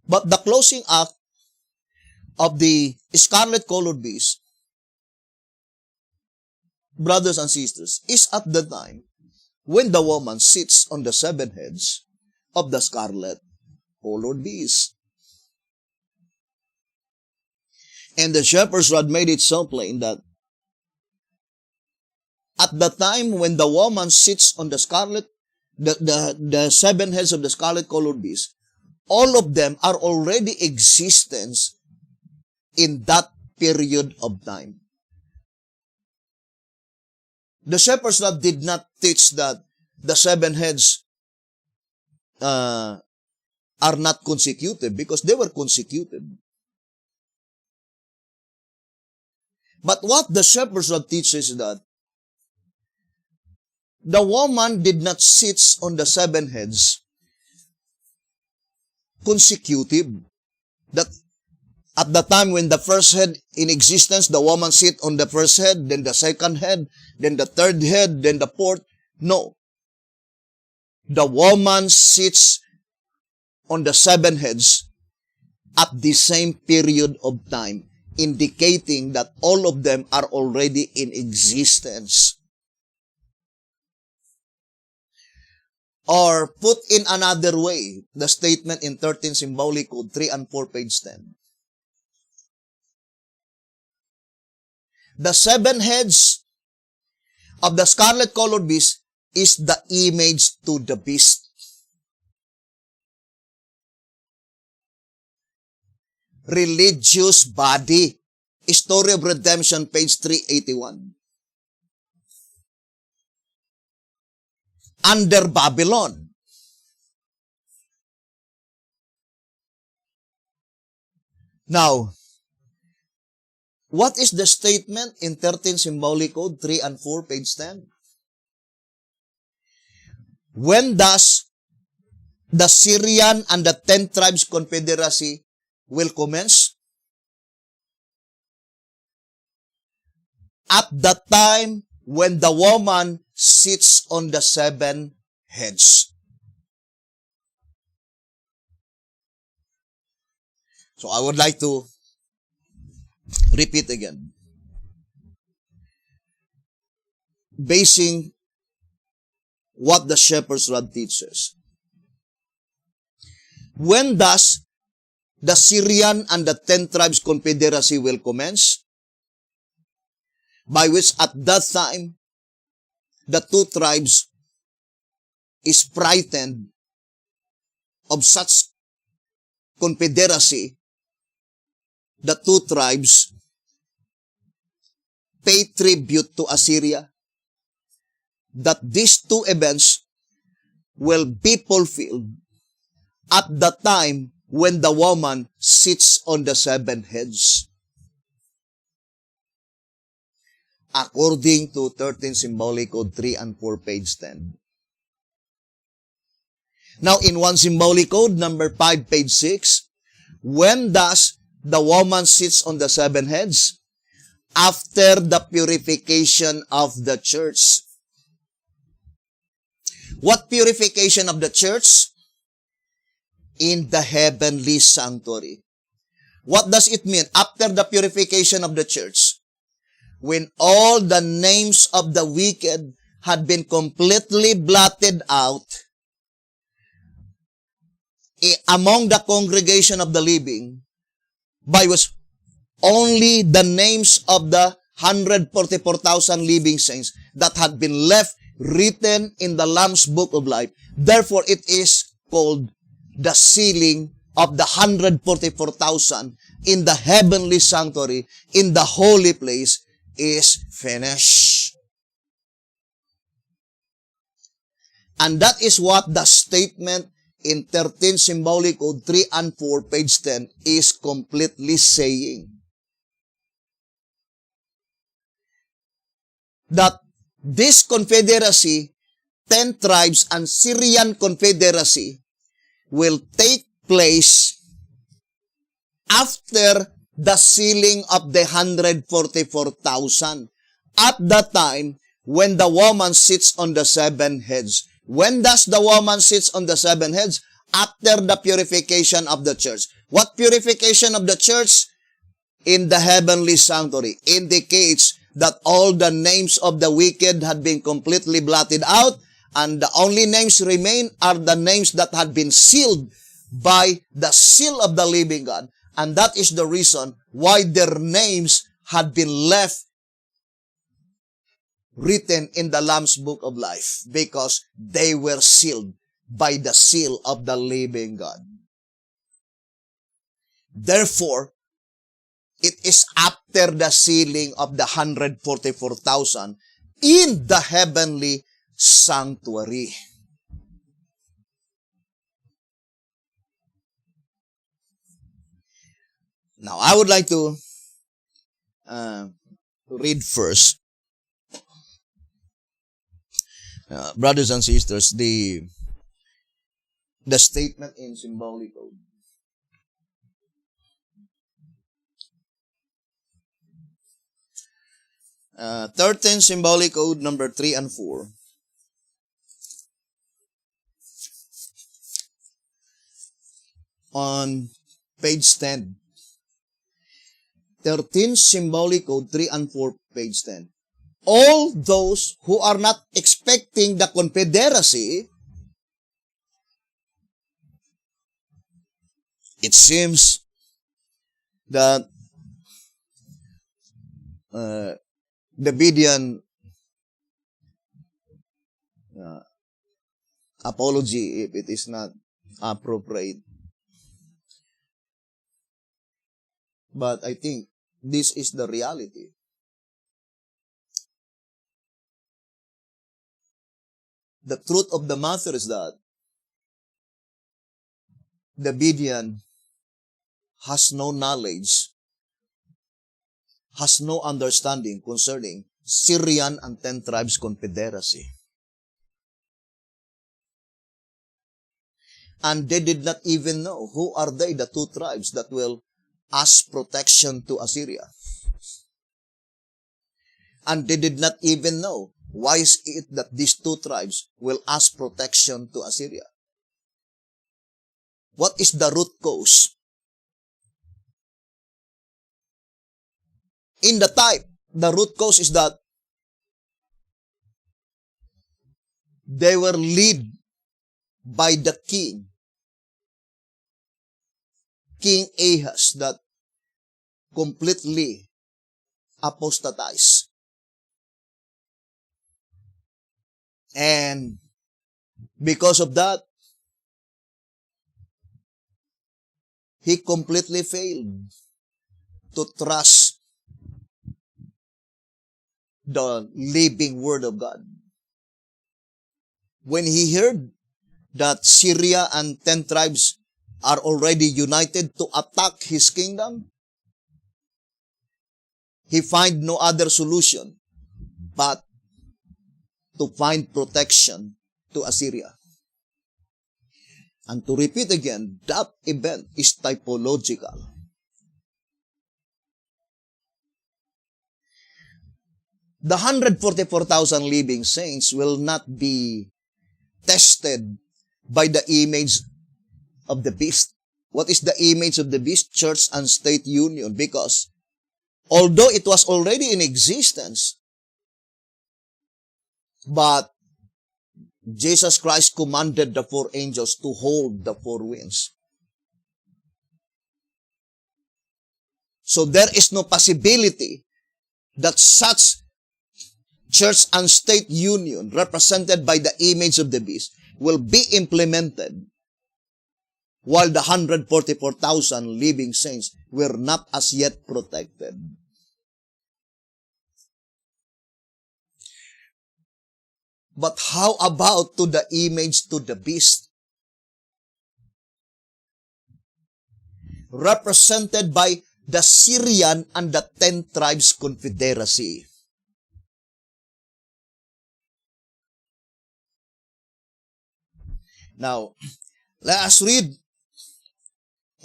But the closing act of the scarlet-colored beast, brothers and sisters, is at the time when the woman sits on the 7 heads of the scarlet-colored beast. And the shepherd's rod made it so plain that at the time when the woman sits on the 7 heads of the scarlet-colored beast, all of them are already existence in that period of time. The shepherd's rod did not teach that the 7 heads are not consecutive, because they were consecutive. But what the shepherd's rod teaches is that the woman did not sit on the 7 heads consecutive. That at the time when the first head in existence, the woman sit on the first head, then the second head, then the third head, then the fourth. No. The woman sits on the 7 heads at the same period of time, indicating that all of them are already in existence. Or put in another way, the statement in 13 Symbolic Code 3 and 4, page 10. The 7 heads of the scarlet-colored beast is the image to the beast. Religious body. Story of Redemption, page 381. Under Babylon. Now, what is the statement in 13 Symbolic Code 3 and 4, page 10? When does the Syrian and the 10 tribes confederacy will commence? At the time when the woman sits on the 7 heads. So I would like to repeat again. Basing what the shepherd's rod teaches. When does the Syrian and the 10 tribes confederacy will commence? By which at that time, the 2 tribes is frightened of such confederacy. The 2 tribes pay tribute to Assyria. That these 2 events will be fulfilled at the time when the woman sits on the 7 heads. According to 13 Symbolic Code 3 and 4, page 10. Now, in 1 Symbolic Code, number 5, page 6, when does the woman sits on the 7 heads? After the purification of the church. What purification of the church? In the heavenly sanctuary. What does it mean? After the purification of the church, when all the names of the wicked had been completely blotted out among the congregation of the living, by was only the names of the 144,000 living saints that had been left written in the Lamb's Book of Life. Therefore, it is called the sealing of the 144,000 in the heavenly sanctuary, in the holy place, is finished. And that is what the statement in 13 Symbolic Code 3 and 4, page 10, is completely saying. That this confederacy, 10 tribes and Syrian confederacy, will take place after the sealing of the 144,000. At that time, when the woman sits on the 7 heads. When does the woman sits on the 7 heads? After the purification of the church. What purification of the church? In the heavenly sanctuary. Indicates that all the names of the wicked had been completely blotted out, and the only names remain are the names that had been sealed by the seal of the living God. And that is the reason why their names had been left written in the Lamb's Book of Life, because they were sealed by the seal of the living God. Therefore, it is after the sealing of the 144,000 in the heavenly sanctuary. Now, I would like to read first, brothers and sisters, the statement in symbolic code. 13 symbolic code number 3 and 4. On page 10. 13 symbolic code 3 and 4, page 10. All those who are not expecting the confederacy, it seems that the Bedean apology, if it is not appropriate. But I think this is the reality. The truth of the matter is that the Bedean has no knowledge, has no understanding concerning Syrian and 10 tribes confederacy. And they did not even know who are they, the 2 tribes that will ask protection to Assyria. And they did not even know why is it that these 2 tribes will ask protection to Assyria. What is the root cause? In the type, the root cause is that they were led by the king, King Ahaz, that completely apostatized. And because of that, he completely failed to trust the living word of God. When he heard that Syria and 10 tribes are already united to attack his kingdom, he find no other solution but to find protection to Assyria. And to repeat again, that event is typological. The 144,000 living saints will not be tested by the image of the beast. What is the image of the beast? Church and state union. Because although it was already in existence, but Jesus Christ commanded the 4 angels to hold the 4 winds. So there is no possibility that such church and state union represented by the image of the beast will be implemented while the 144,000 living saints were not as yet protected. But how about to the image to the beast? Represented by the Syrian and the 10 tribes confederacy. Now, let us read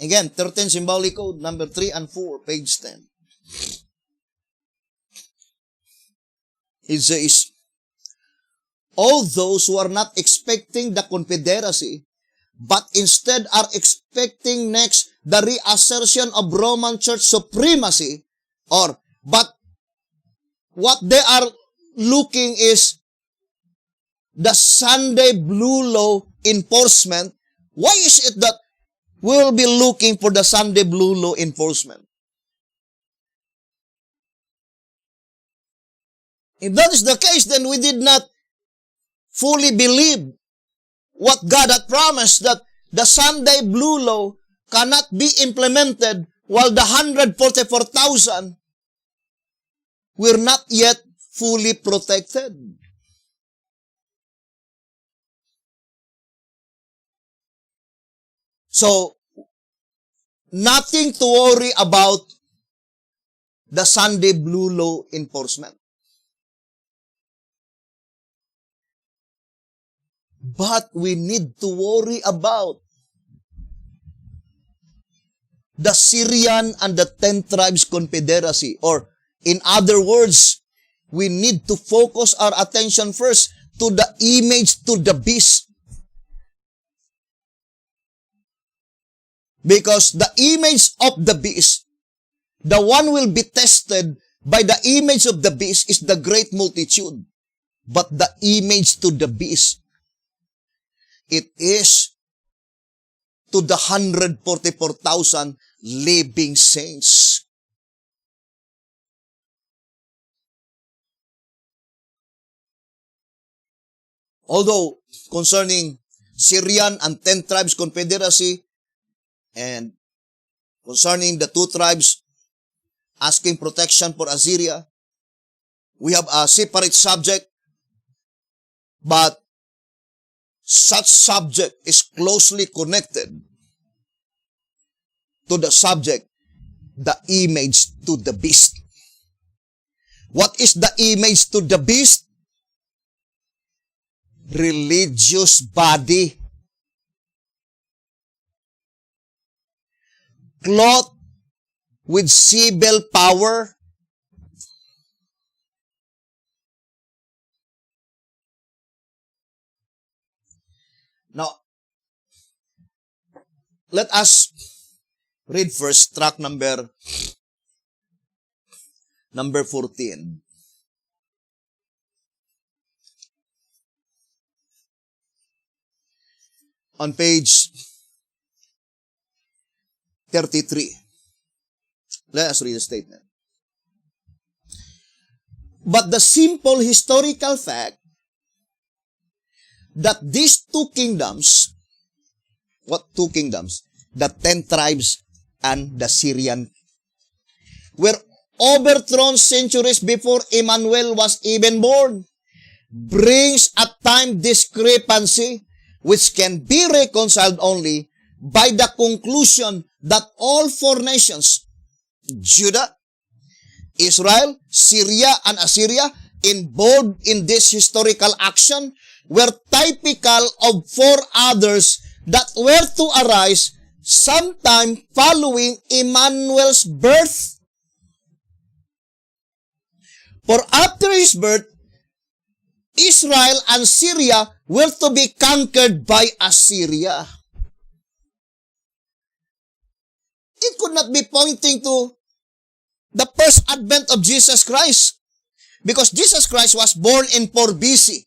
again 13 symbolic code number 3 and 4, page 10. It says, all those who are not expecting the confederacy, but instead are expecting next the reassertion of Roman Church supremacy, but what they are looking is the Sunday blue law enforcement. Why is it that we will be looking for the Sunday blue law enforcement? If that is the case, then we did not fully believe what God had promised, that the Sunday blue law cannot be implemented while the 144,000 were not yet fully protected. So, nothing to worry about the Sunday blue law enforcement. But we need to worry about the Syrian and the 10 tribes confederacy. Or, in other words, we need to focus our attention first to the image, to the beast. Because the image of the beast, the one will be tested by the image of the beast is the great multitude. But the image to the beast, it is to the 144,000 living saints. Although, concerning Syrian and 10 tribes confederacy, and concerning the 2 tribes asking protection for Assyria, we have a separate subject, but such subject is closely connected to the subject, the image to the beast. What is the image to the beast? Religious body. Clothed with civil power. Now, let us read first tract number 14. On page 33. Let us read the statement. But the simple historical fact that these 2 kingdoms, what 2 kingdoms? The 10 tribes and the Syrian, were overthrown centuries before Emmanuel was even born, brings a time discrepancy which can be reconciled only by the conclusion that all 4 nations, Judah, Israel, Syria, and Assyria, involved in this historical action, were typical of 4 others that were to arise sometime following Emmanuel's birth. For after his birth, Israel and Syria were to be conquered by Assyria. It could not be pointing to the first advent of Jesus Christ, because Jesus Christ was born in 4 BC.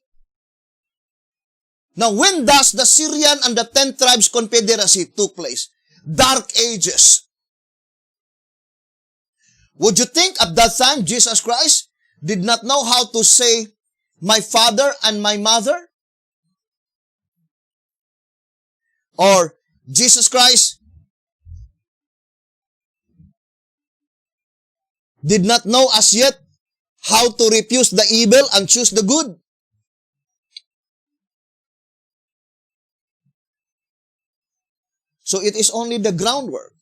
Now, when does the Syrian and the 10 tribes confederacy took place? Dark Ages. Would you think at that time Jesus Christ did not know how to say, my father and my mother? Or Jesus Christ did not know as yet how to refuse the evil and choose the good? So it is only the groundwork.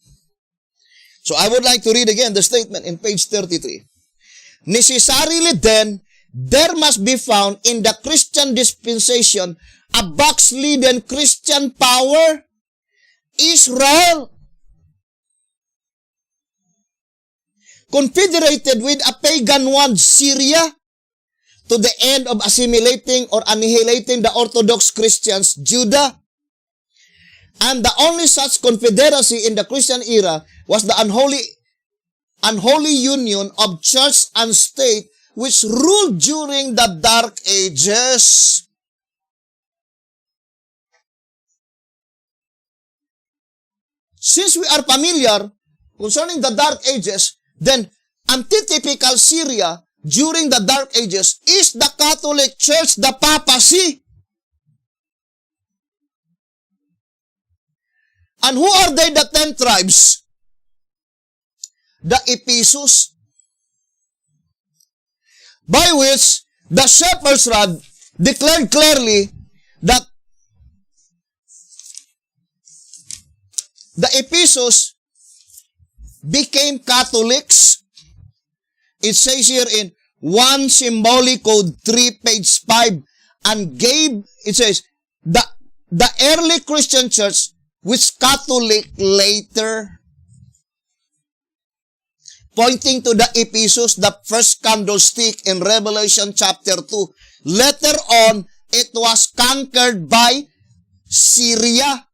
So I would like to read again the statement in page 33. Necessarily then, there must be found in the Christian dispensation a backslidden Christian power, Israel, confederated with a pagan one, Syria, to the end of assimilating or annihilating the Orthodox Christians, Judah. And the only such confederacy in the Christian era was the unholy union of church and state which ruled during the Dark Ages. Since we are familiar concerning the Dark Ages, then antitypical Syria during the Dark Ages is the Catholic Church, the papacy. And who are they, the 10 tribes? The Ephesus, by which the shepherd's rod declared clearly that the Ephesus became Catholics. It says here in 1 Symbolic Code 3, page 5, and gave, it says, the early Christian church, which Catholic later, pointing to the Ephesus, the first candlestick in Revelation chapter 2. Later on, it was conquered by Syria.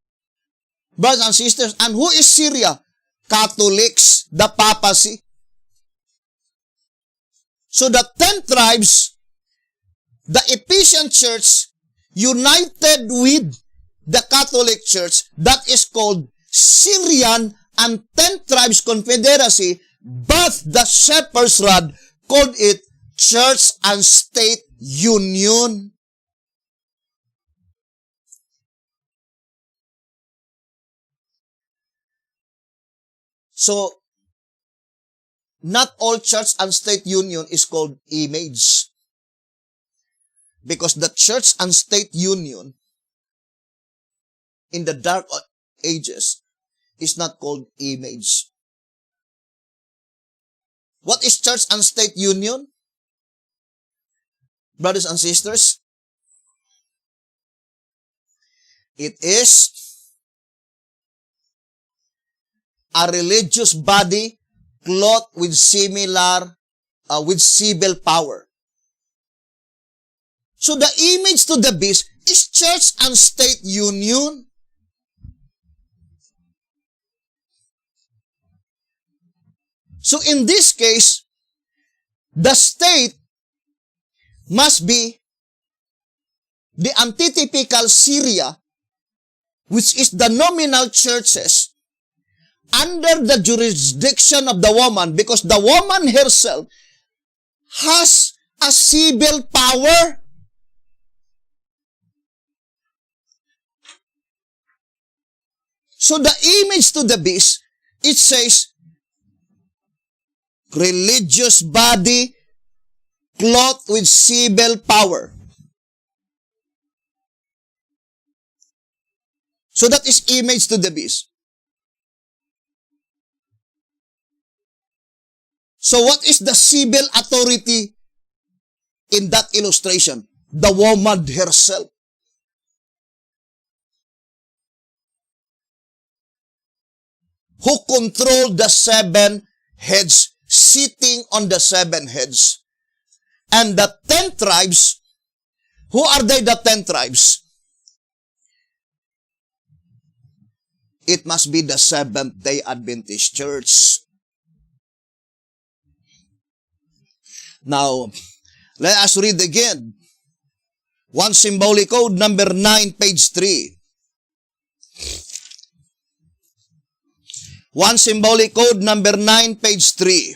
Brothers and sisters, and who is Syria? Catholics, the papacy. So the 10 tribes, the Ephesian church, united with the Catholic Church, that is called Syrian and 10 tribes confederacy, but the shepherd's rod called it church and state union. So, not all church and state union is called image. Because the church and state union in the Dark Ages is not called image. What is church and state union? Brothers and sisters, it is a religious body clothed with civil power. So the image to the beast is church and state union. So in this case, the state must be the antitypical Syria, which is the nominal churches under the jurisdiction of the woman, because the woman herself has a civil power. So the image to the beast, it says, religious body clothed with civil power. So that is image to the beast. So what is the civil authority in that illustration? The woman herself. Who controlled the 7 heads, sitting on the 7 heads. And the 10 tribes, who are they, the 10 tribes? It must be the Seventh-day Adventist Church. Now, let us read again. 1 Symbolic Code, number 9, page 3. 1 Symbolic Code, number 9, page 3.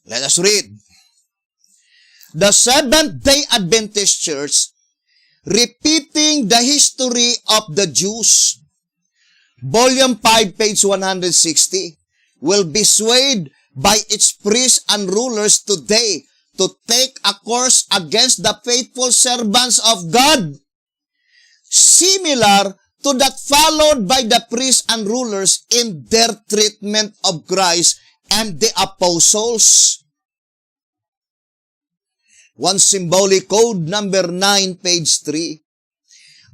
Let us read. The Seventh-day Adventist Church, repeating the history of the Jews, volume 5, page 160, will be swayed by its priests and rulers today to take a course against the faithful servants of God, similar to that followed by the priests and rulers in their treatment of Christ and the apostles. 1 Symbolic Code, number 9, page 3.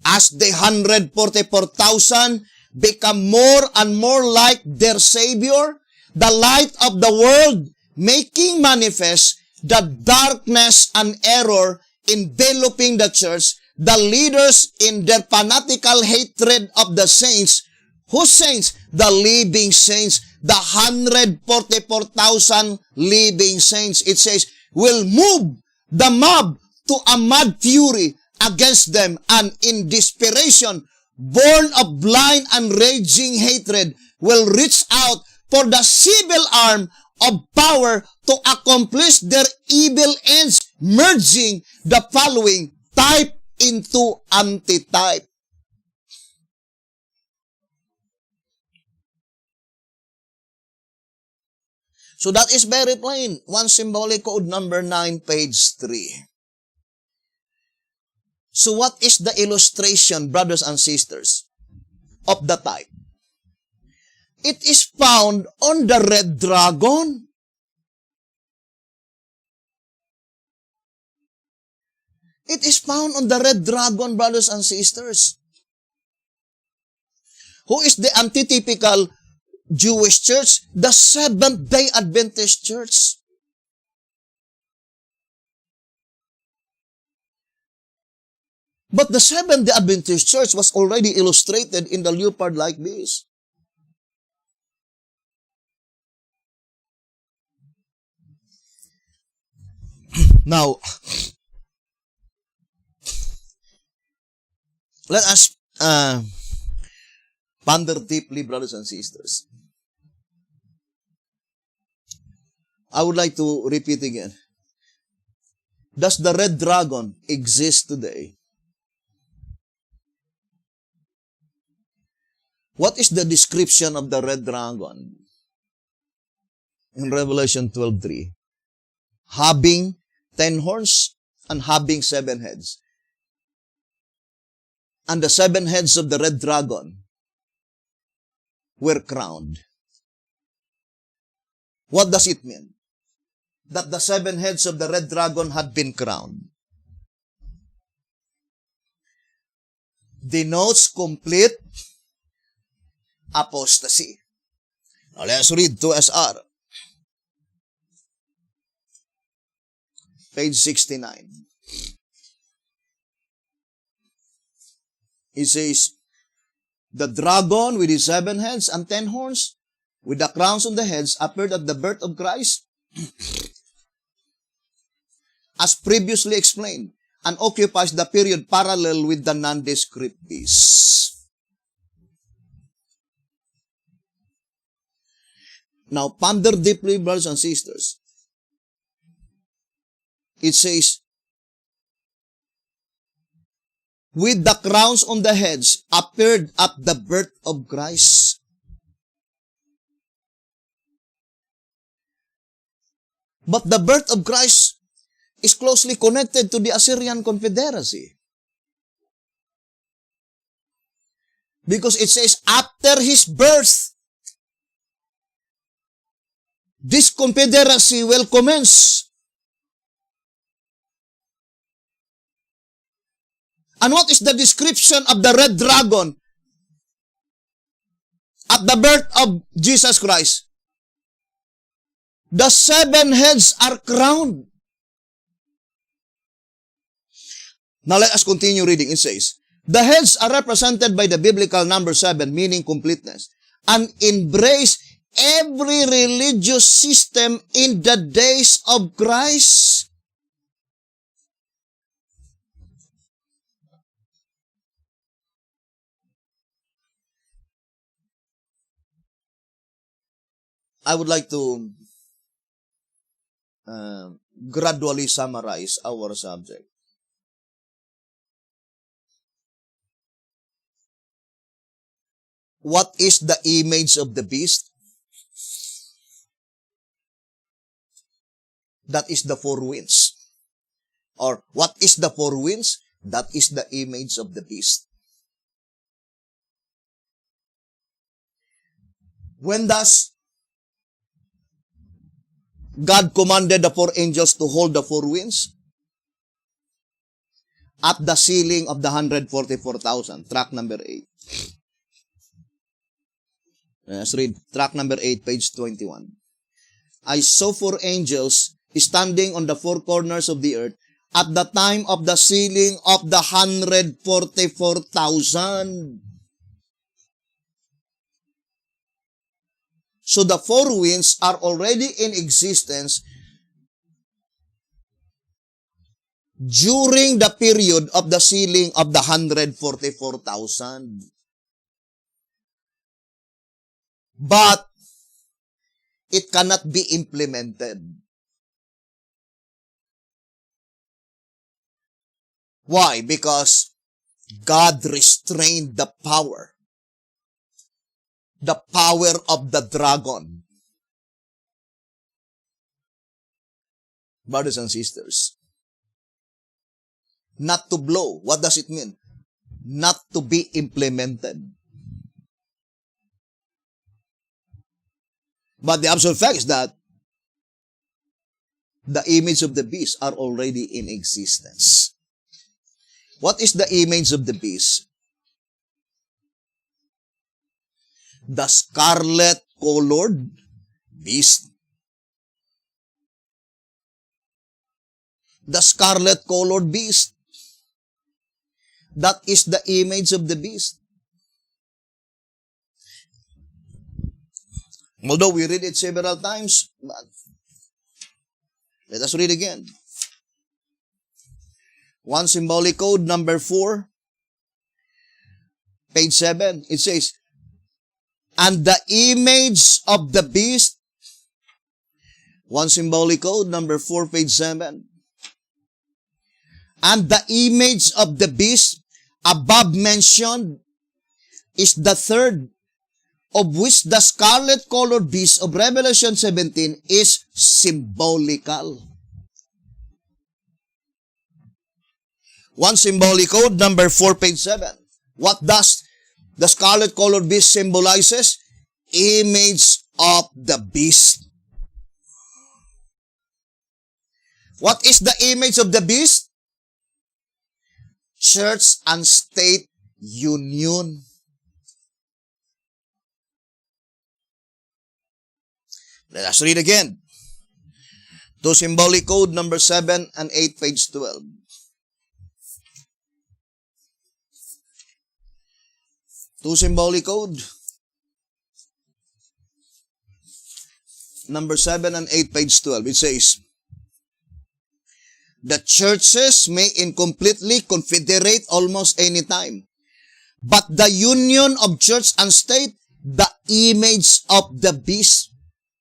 As the 144,000 become more and more like their Savior, the light of the world, making manifest the darkness and error enveloping the church, the leaders in their fanatical hatred of the saints. Whose saints? The living saints. The 144,000 living saints, it says, will move the mob to a mad fury against them, and in desperation, born of blind and raging hatred, will reach out for the civil arm of power to accomplish their evil ends, merging the following type into antitype. So that is very plain. One symbolic code number 9, page 3. So what is the illustration, brothers and sisters, of the type? It is found on the red dragon. It is found on the red dragon, brothers and sisters. Who is the antitypical Jewish church? The Seventh-day Adventist church. But the Seventh-day Adventist church was already illustrated in the leopard-like beast. Now, let us ponder deeply, brothers and sisters. I would like to repeat again. Does the red dragon exist today? What is the description of the red dragon? In Revelation 12:3, having 10 horns and having 7 heads. And the 7 heads of the red dragon were crowned. What does it mean? That the 7 heads of the red dragon had been crowned. Denotes complete apostasy. Now let's read 2SR. Page 69. It says, the dragon with his 7 heads and 10 horns, with the crowns on the heads, appeared at the birth of Christ, as previously explained, and occupies the period parallel with the nondescript beast. Now, ponder deeply, brothers and sisters. It says, with the crowns on the heads, appeared at the birth of Christ. But the birth of Christ is closely connected to the Assyrian Confederacy. Because it says, after his birth, this confederacy will commence. And what is the description of the red dragon at the birth of Jesus Christ? The 7 heads are crowned. Now let us continue reading. It says, the heads are represented by the biblical number 7, meaning completeness, and embrace every religious system in the days of Christ. I would like to gradually summarize our subject. What is the image of the beast? That is the 4 winds. Or what is the 4 winds? That is the image of the beast. When does God commanded the 4 angels to hold the 4 winds? At the sealing of the 144,000. Track number 8. Let's read track number 8, page 21. I saw 4 angels standing on the four corners of the earth at the time of the sealing of the 144,000. So the four winds are already in existence during the period of the sealing of the 144,000. But it cannot be implemented. Why? Because God restrained the power of the dragon. Brothers and sisters, not to blow. What does it mean? Not to be implemented. But the absolute fact is that the image of the beast are already in existence. What is the image of the beast? The scarlet colored beast. The scarlet colored beast. That is the image of the beast. Although we read it several times, but let us read again. One symbolic code, number 4, page 7, it says, and the image of the beast, one symbolic code, number 4, page 7, and the image of the beast above mentioned is the third, of which the scarlet-colored beast of Revelation 17 is symbolical. One symbolic code, number 4, page 7. What does the scarlet-colored beast symbolizes? Image of the beast. What is the image of the beast? Church and state union. Let us read again. To symbolic code number 7 and 8, page 12. To symbolic code number 7 and 8, page 12. It says, the churches may incompletely confederate almost any time, but the union of church and state, the image of the beast.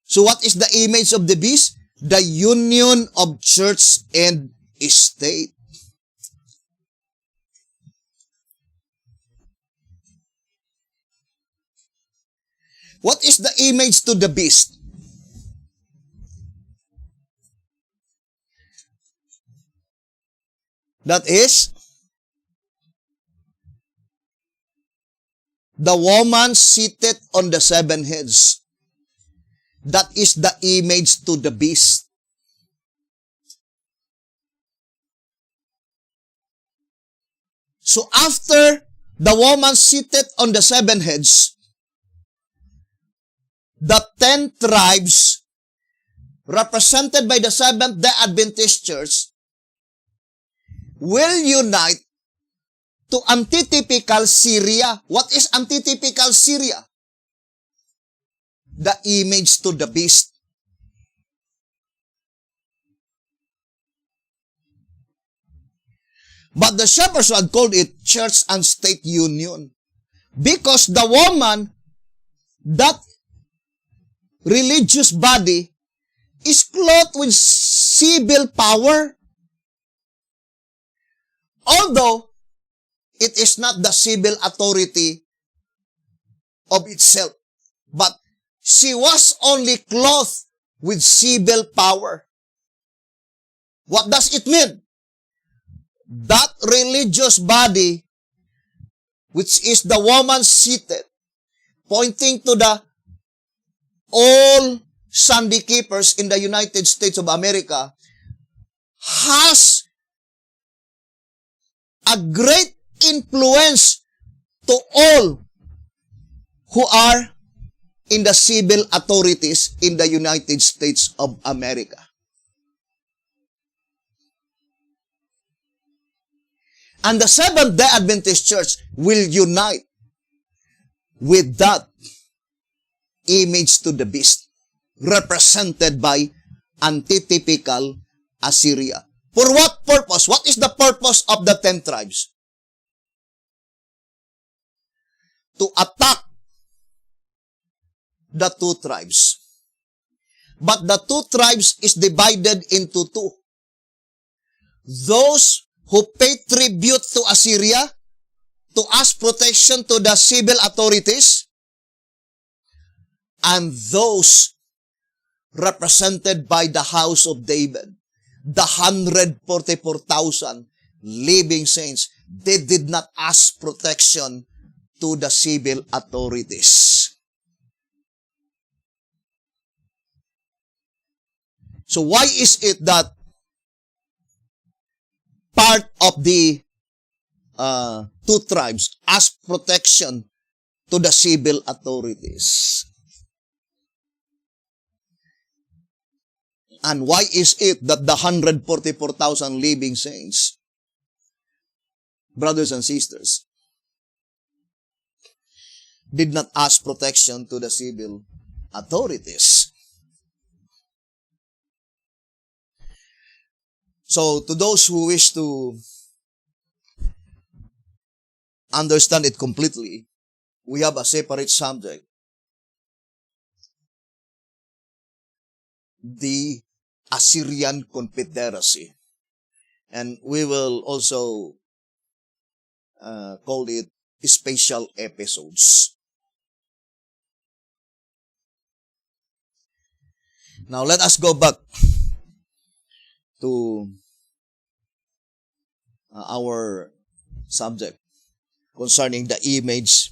So what is the image of the beast? The union of church and state. What is the image to the beast? That is the woman seated on the 7 heads. That is the image to the beast. So after the woman seated on the 7 heads, the 10 tribes represented by the Seventh-day Adventist Church will unite to antitypical Syria. What is antitypical Syria? The image to the beast. But the shepherds had called it church and state union, because the woman, that religious body, is clothed with civil power. Although it is not the civil authority of itself, but she was only clothed with civil power. What does it mean? That religious body, which is the woman seated, pointing to the all Sunday keepers in the United States of America, has a great influence to all who are in the civil authorities in the United States of America. And the Seventh-day Adventist Church will unite with that image to the beast, represented by antitypical Assyria. For what purpose? What is the purpose of the 10 tribes? To attack the 2 tribes. But the 2 tribes is divided into 2. Those who pay tribute to Assyria, to ask protection to the civil authorities, and those represented by the house of David, the 144,000 living saints. They did not ask protection to the civil authorities. So why is it that part of the 2 tribes ask protection to the civil authorities? And why is it that the 144,000 living saints, brothers and sisters, did not ask protection to the civil authorities? So, to those who wish to understand it completely, we have a separate subject. The Assyrian Confederacy. And we will also call it special episodes. Now, let us go back to our subject concerning the image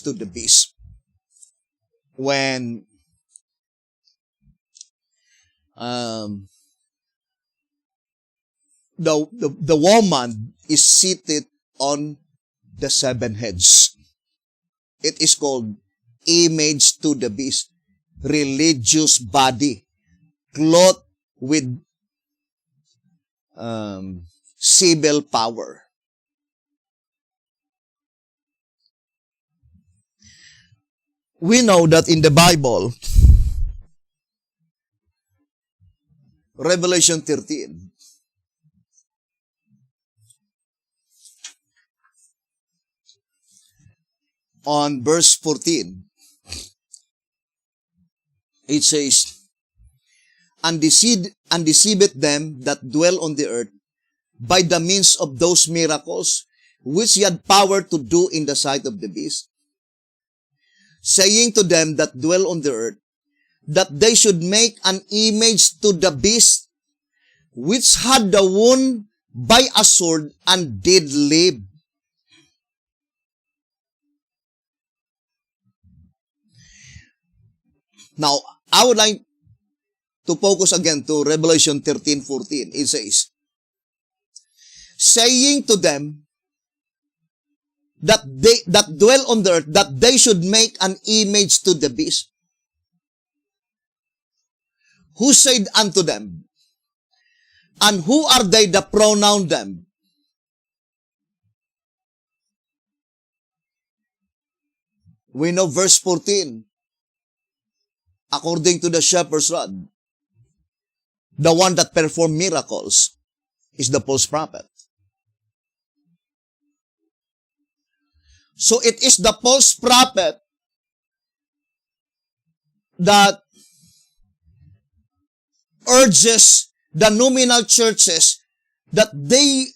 to the beast. When the woman is seated on the 7 heads. It is called image to the beast, religious body, clothed with civil power. We know that in the Bible, Revelation 13, on verse 14, it says, and deceiveth them that dwell on the earth by the means of those miracles which he had power to do in the sight of the beast, saying to them that dwell on the earth, that they should make an image to the beast, which had the wound by a sword and did live. Now, I would like to focus again to Revelation 13:14. It says, saying to them that dwell on the earth, that they should make an image to the beast, who said unto them, and who are they that pronoun them? We know verse 14, according to the shepherd's rod, the one that performed miracles is the false prophet. So it is the false prophet that urges the nominal churches that they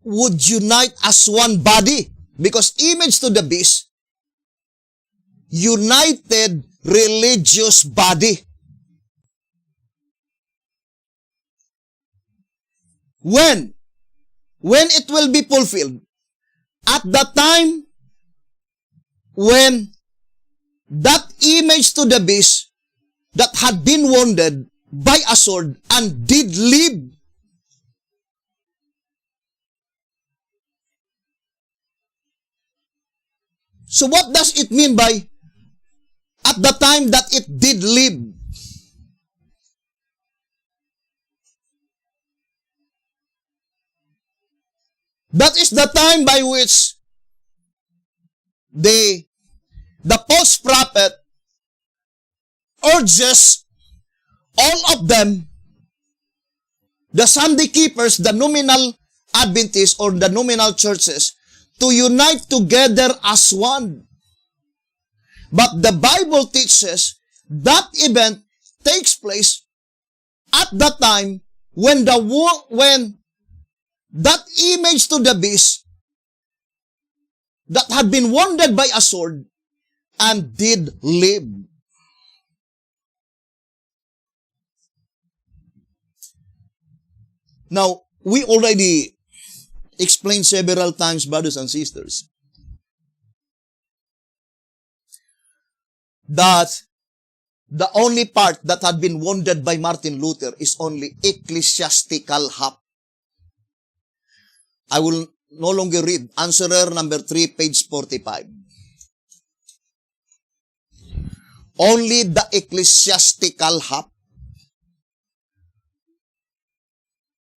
would unite as one body, because image to the beast, united religious body. When it will be fulfilled? At the time when that image to the beast that had been wounded by a sword and did live. So what does it mean by at the time that it did live? That is the time by which the false prophet urges all of them, the Sunday keepers, the nominal Adventists or the nominal churches, to unite together as one. But the Bible teaches that event takes place at the time when that image to the beast that had been wounded by a sword and did live. Now, we already explained several times, brothers and sisters, that the only part that had been wounded by Martin Luther is only ecclesiastical half. I will no longer read. Answerer number 3, page 45. Only the ecclesiastical half.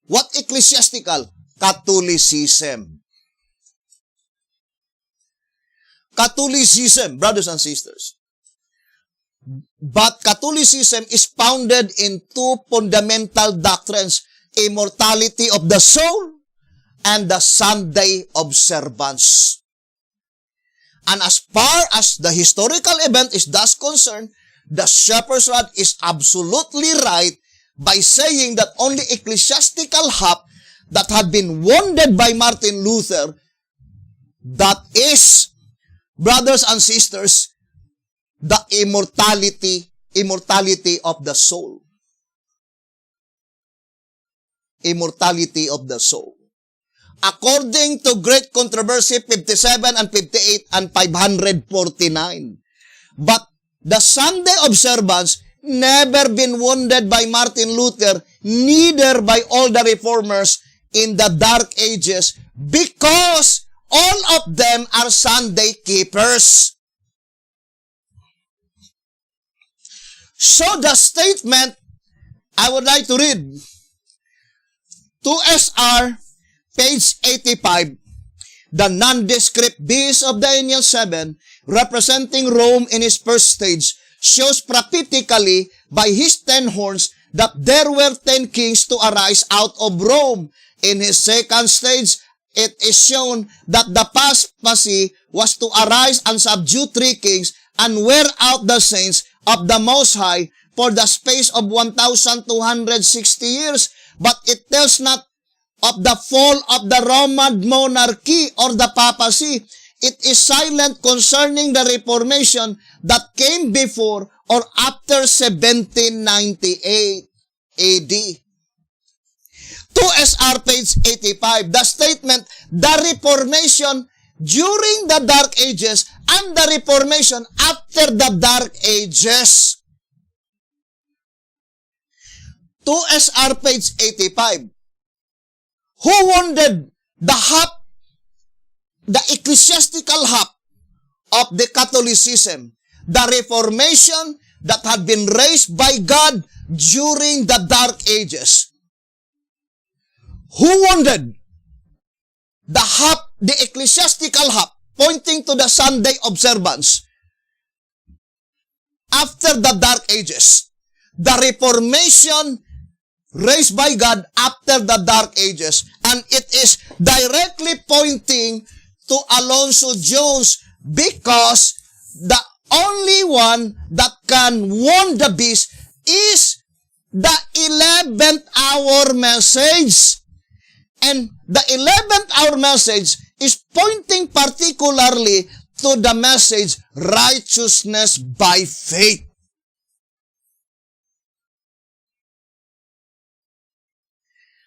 What ecclesiastical? Catholicism. Catholicism, brothers and sisters. But Catholicism is founded in two fundamental doctrines: immortality of the soul and the Sunday observance. And as far as the historical event is thus concerned, the shepherd's rod is absolutely right by saying that only ecclesiastical half that had been wounded by Martin Luther, that is, brothers and sisters, the immortality of the soul. Immortality of the soul. According to Great Controversy 57 and 58 and 549. But the Sunday observance never been wounded by Martin Luther, neither by all the reformers in the Dark Ages, because all of them are Sunday keepers. So the statement I would like to read, 2SR, page 85, the nondescript beast of Daniel 7, representing Rome in its first stage, shows prophetically by his 10 horns that there were 10 kings to arise out of Rome. In his second stage, it is shown that the papacy was to arise and subdue 3 kings and wear out the saints of the Most High for the space of 1,260 years. But it tells not of the fall of the Roman monarchy or the papacy. It is silent concerning the Reformation that came before or after 1798 AD. 2SR page 85, the statement, the Reformation during the Dark Ages and the Reformation after the Dark Ages. 2SR page 85. Who wounded the half, the ecclesiastical half of the Catholicism, the Reformation that had been raised by God during the Dark Ages? Who wounded the half, the ecclesiastical half, pointing to the Sunday observance after the Dark Ages? The Reformation raised by God after the Dark Ages. And it is directly pointing to Alonzo Jones, because the only one that can wound the beast is the 11th hour message. And the 11th hour message is pointing particularly to the message, righteousness by faith.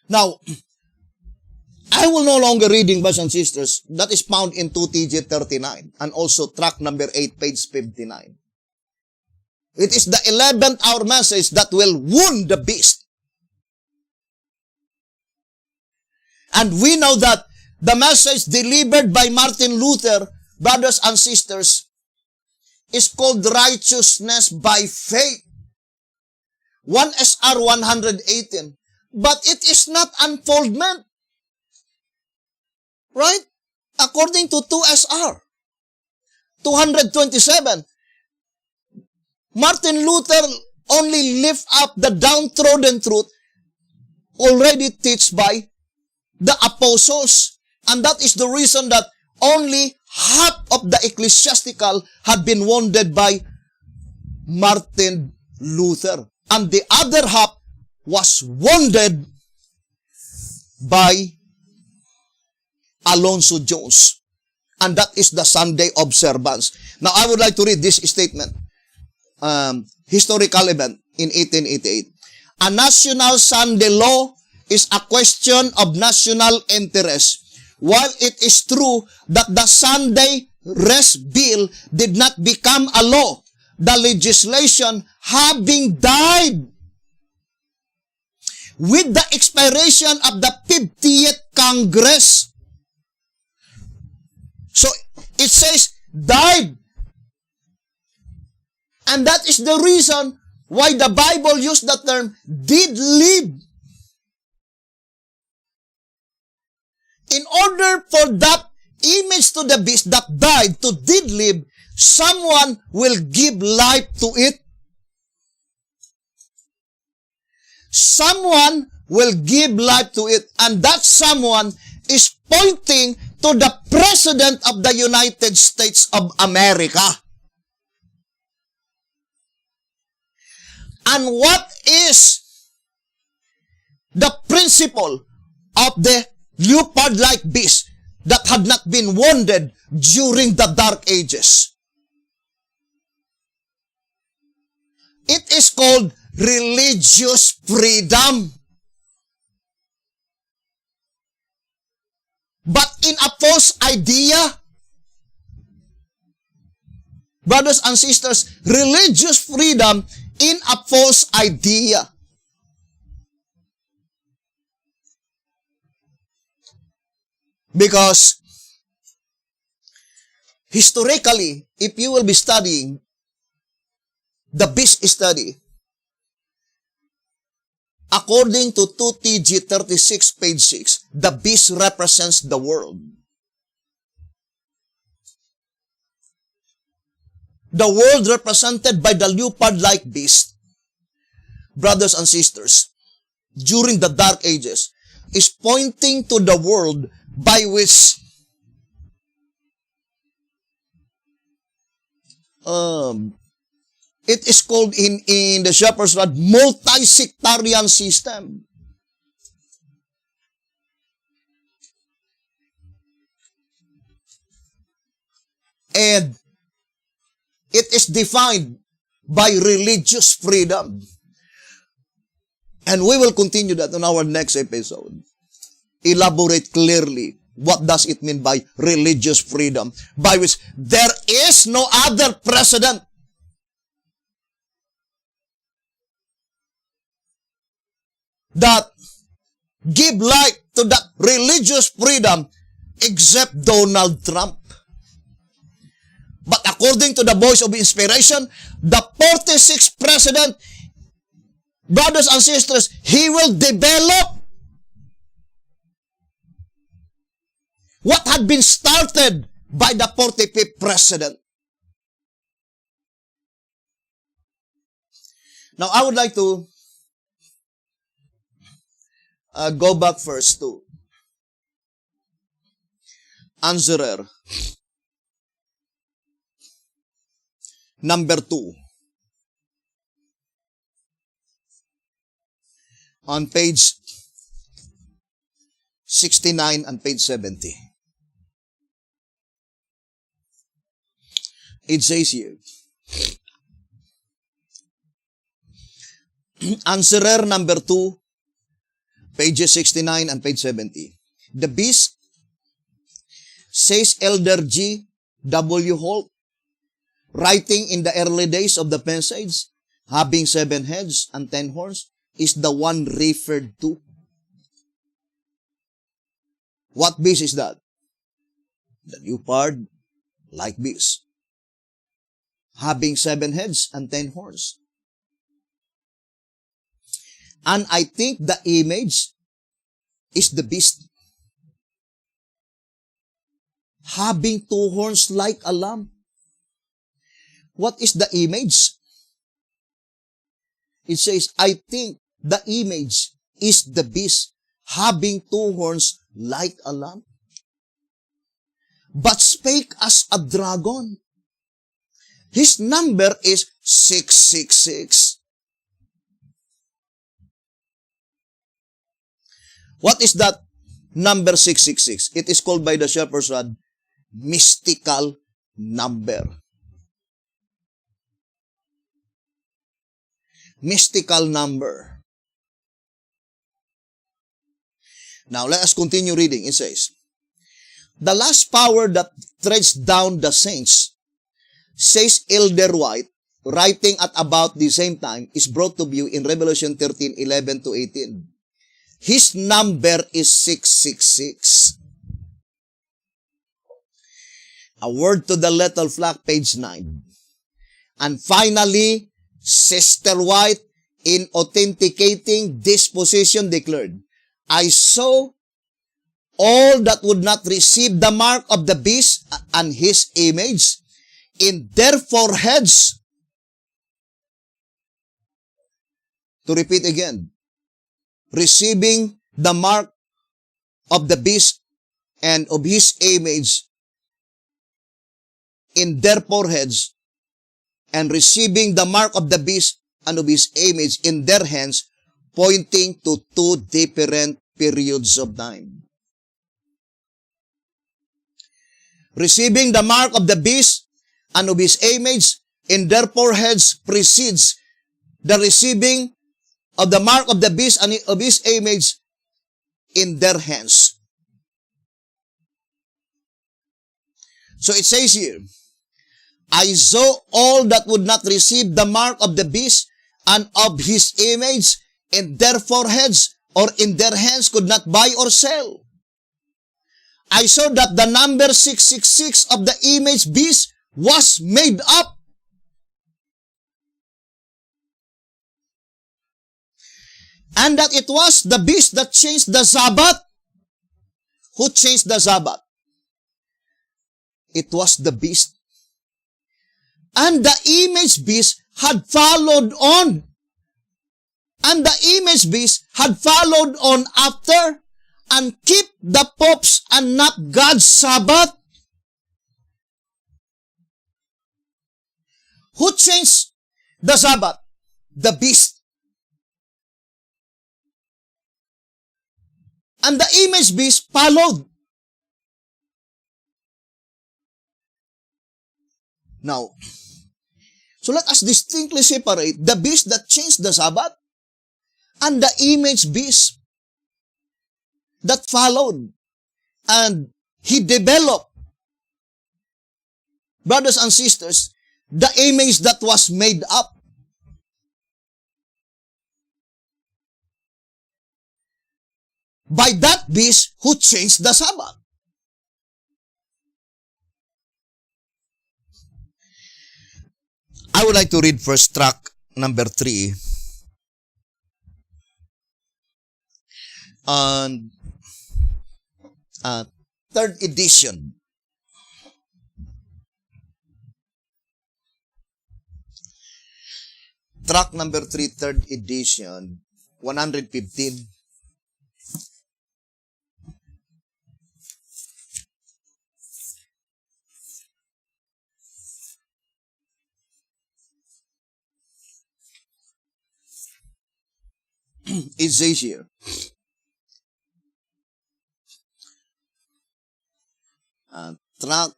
Now, I will no longer reading, brothers and sisters. That is found in 2TG 39 and also track number 8, page 59. It is the 11th hour message that will wound the beast. And we know that the message delivered by Martin Luther, brothers and sisters, is called righteousness by faith. 1SR 118. But it is not unfoldment. Right? According to 2SR 227, Martin Luther only lift up the downtrodden truth already taught by the apostles. And that is the reason that only half of the ecclesiastical had been wounded by Martin Luther. And the other half was wounded by Alonzo Jones. And that is the Sunday observance. Now, I would like to read this statement. Historical event in 1888. A national Sunday law is a question of national interest. While it is true that the Sunday Rest Bill did not become a law, the legislation having died with the expiration of the 50th Congress. So, it says, died. And that is the reason why the Bible used the term, did live. In order for that image to the beast that died to did live, someone will give life to it. Someone will give life to it. And that someone is pointing to the President of the United States of America. And what is the principle of the leopard-like beast that had not been wounded during the Dark Ages? It is called religious freedom. But in a false idea, brothers and sisters, religious freedom in a false idea. Because historically, if you will be studying the beast study, according to 2TG 36, page 6, the beast represents the world. The world represented by the leopard-like beast, brothers and sisters, during the Dark Ages, is pointing to the world by which it is called in the Shepherd's Rod, multi-sectarian system. And it is defined by religious freedom. And we will continue that on our next episode. Elaborate clearly what does it mean by religious freedom, by which there is no other precedent that give life to that religious freedom except Donald Trump. But according to the voice of inspiration, the 46th president, brothers and sisters, he will develop what had been started by the 45th president. Now, I would like to go back first to answerer number 2 on page 69 and page 70. It says here, answerer number 2, pages 69 and page 70. The beast, says Elder G. W. Holt, writing in the early days of the message, having 7 heads and 10 horns, is the one referred to. What beast is that? The leopard-like beast, having 7 heads and 10 horns. And I think the image is the beast. having two horns like a lamb. What is the image? It says, I think the image is the beast having two horns like a lamb, but spake as a dragon. His number is 666. What is that number 666? It is called by the shepherd's rod mystical number. Mystical number. Now, let us continue reading. It says, the last power that treads down the saints, says Elder White, writing at about the same time, is brought to view in Revelation 13:11-18. His number is 666. A word to the little flock, page 9. And finally, Sister White, in authenticating this position, declared, I saw all that would not receive the mark of the beast and his image in their foreheads. To repeat again, receiving the mark of the beast and of his image in their foreheads, and receiving the mark of the beast and of his image in their hands, pointing to two different periods of time. Receiving the mark of the beast and of his image in their foreheads precedes the receiving of the mark of the beast and of his image in their hands. So it says here, I saw all that would not receive the mark of the beast and of his image in their foreheads or in their hands could not buy or sell. I saw that the number 666 of the image beast was made up. And that it was the beast that changed the Sabbath. Who changed the Sabbath? It was the beast. And the image beast had followed on. And the image beast had followed on after and keep the Pope's and not God's Sabbath. Who changed the Sabbath? The beast. And the image beast followed. Now, so let us distinctly separate the beast that changed the Sabbath and the image beast that followed and he developed. Brothers and sisters, the image that was made up. By that beast who changed the Sabbath. I would like to read first tract number 3 on third edition. Tract number 3, third edition, 115. It says here, tract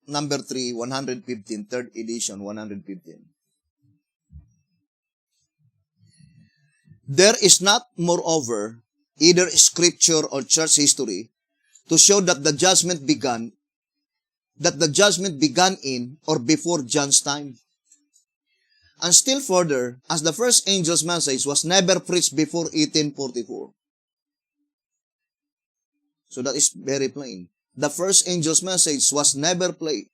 number 3, 115, third edition, 115. There is not, moreover, either scripture or church history to show that the judgment began in or before John's time. And still further, as the first angel's message was never preached before 1844. So that is very plain. The first angel's message was never preached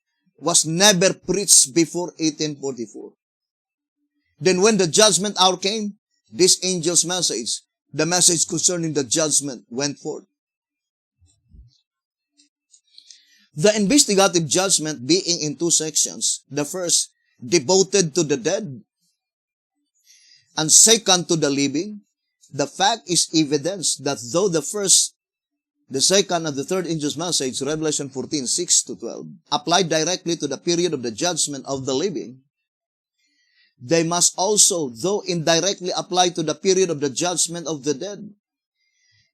before 1844. Then when the judgment hour came, this angel's message, the message concerning the judgment, went forth. The investigative judgment being in two sections. The first, devoted to the dead, and second to the living. The fact is evidence that though the first, the second, and the third angel's message, Revelation 14, 6 to 12, apply directly to the period of the judgment of the living, they must also, though indirectly, apply to the period of the judgment of the dead.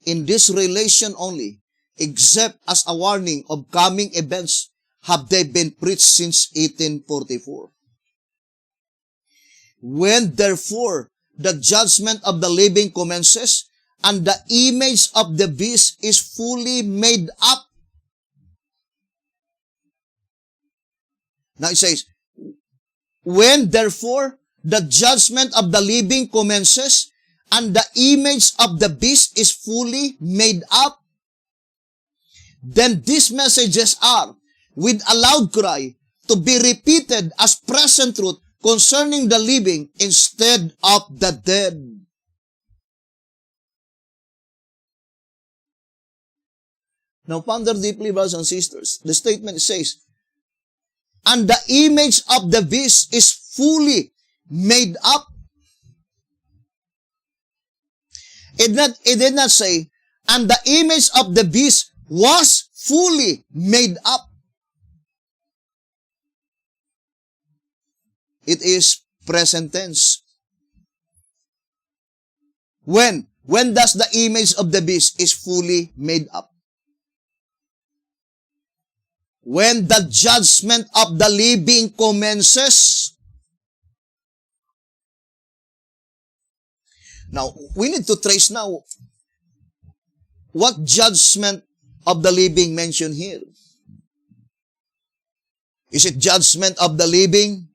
In this relation only, except as a warning of coming events, have they been preached since 1844. When, therefore, the judgment of the living commences, and the image of the beast is fully made up. Now it says, when, therefore, the judgment of the living commences, and the image of the beast is fully made up, then these messages are, with a loud cry, to be repeated as present truth concerning the living instead of the dead. Now ponder deeply, brothers and sisters. The statement says, and the image of the beast is fully made up. It did not say, and the image of the beast was fully made up. It is present tense. When does the image of the beast is fully made up? When the judgment of the living commences. Now, we need to trace now what judgment of the living mentioned here. Is it judgment of the living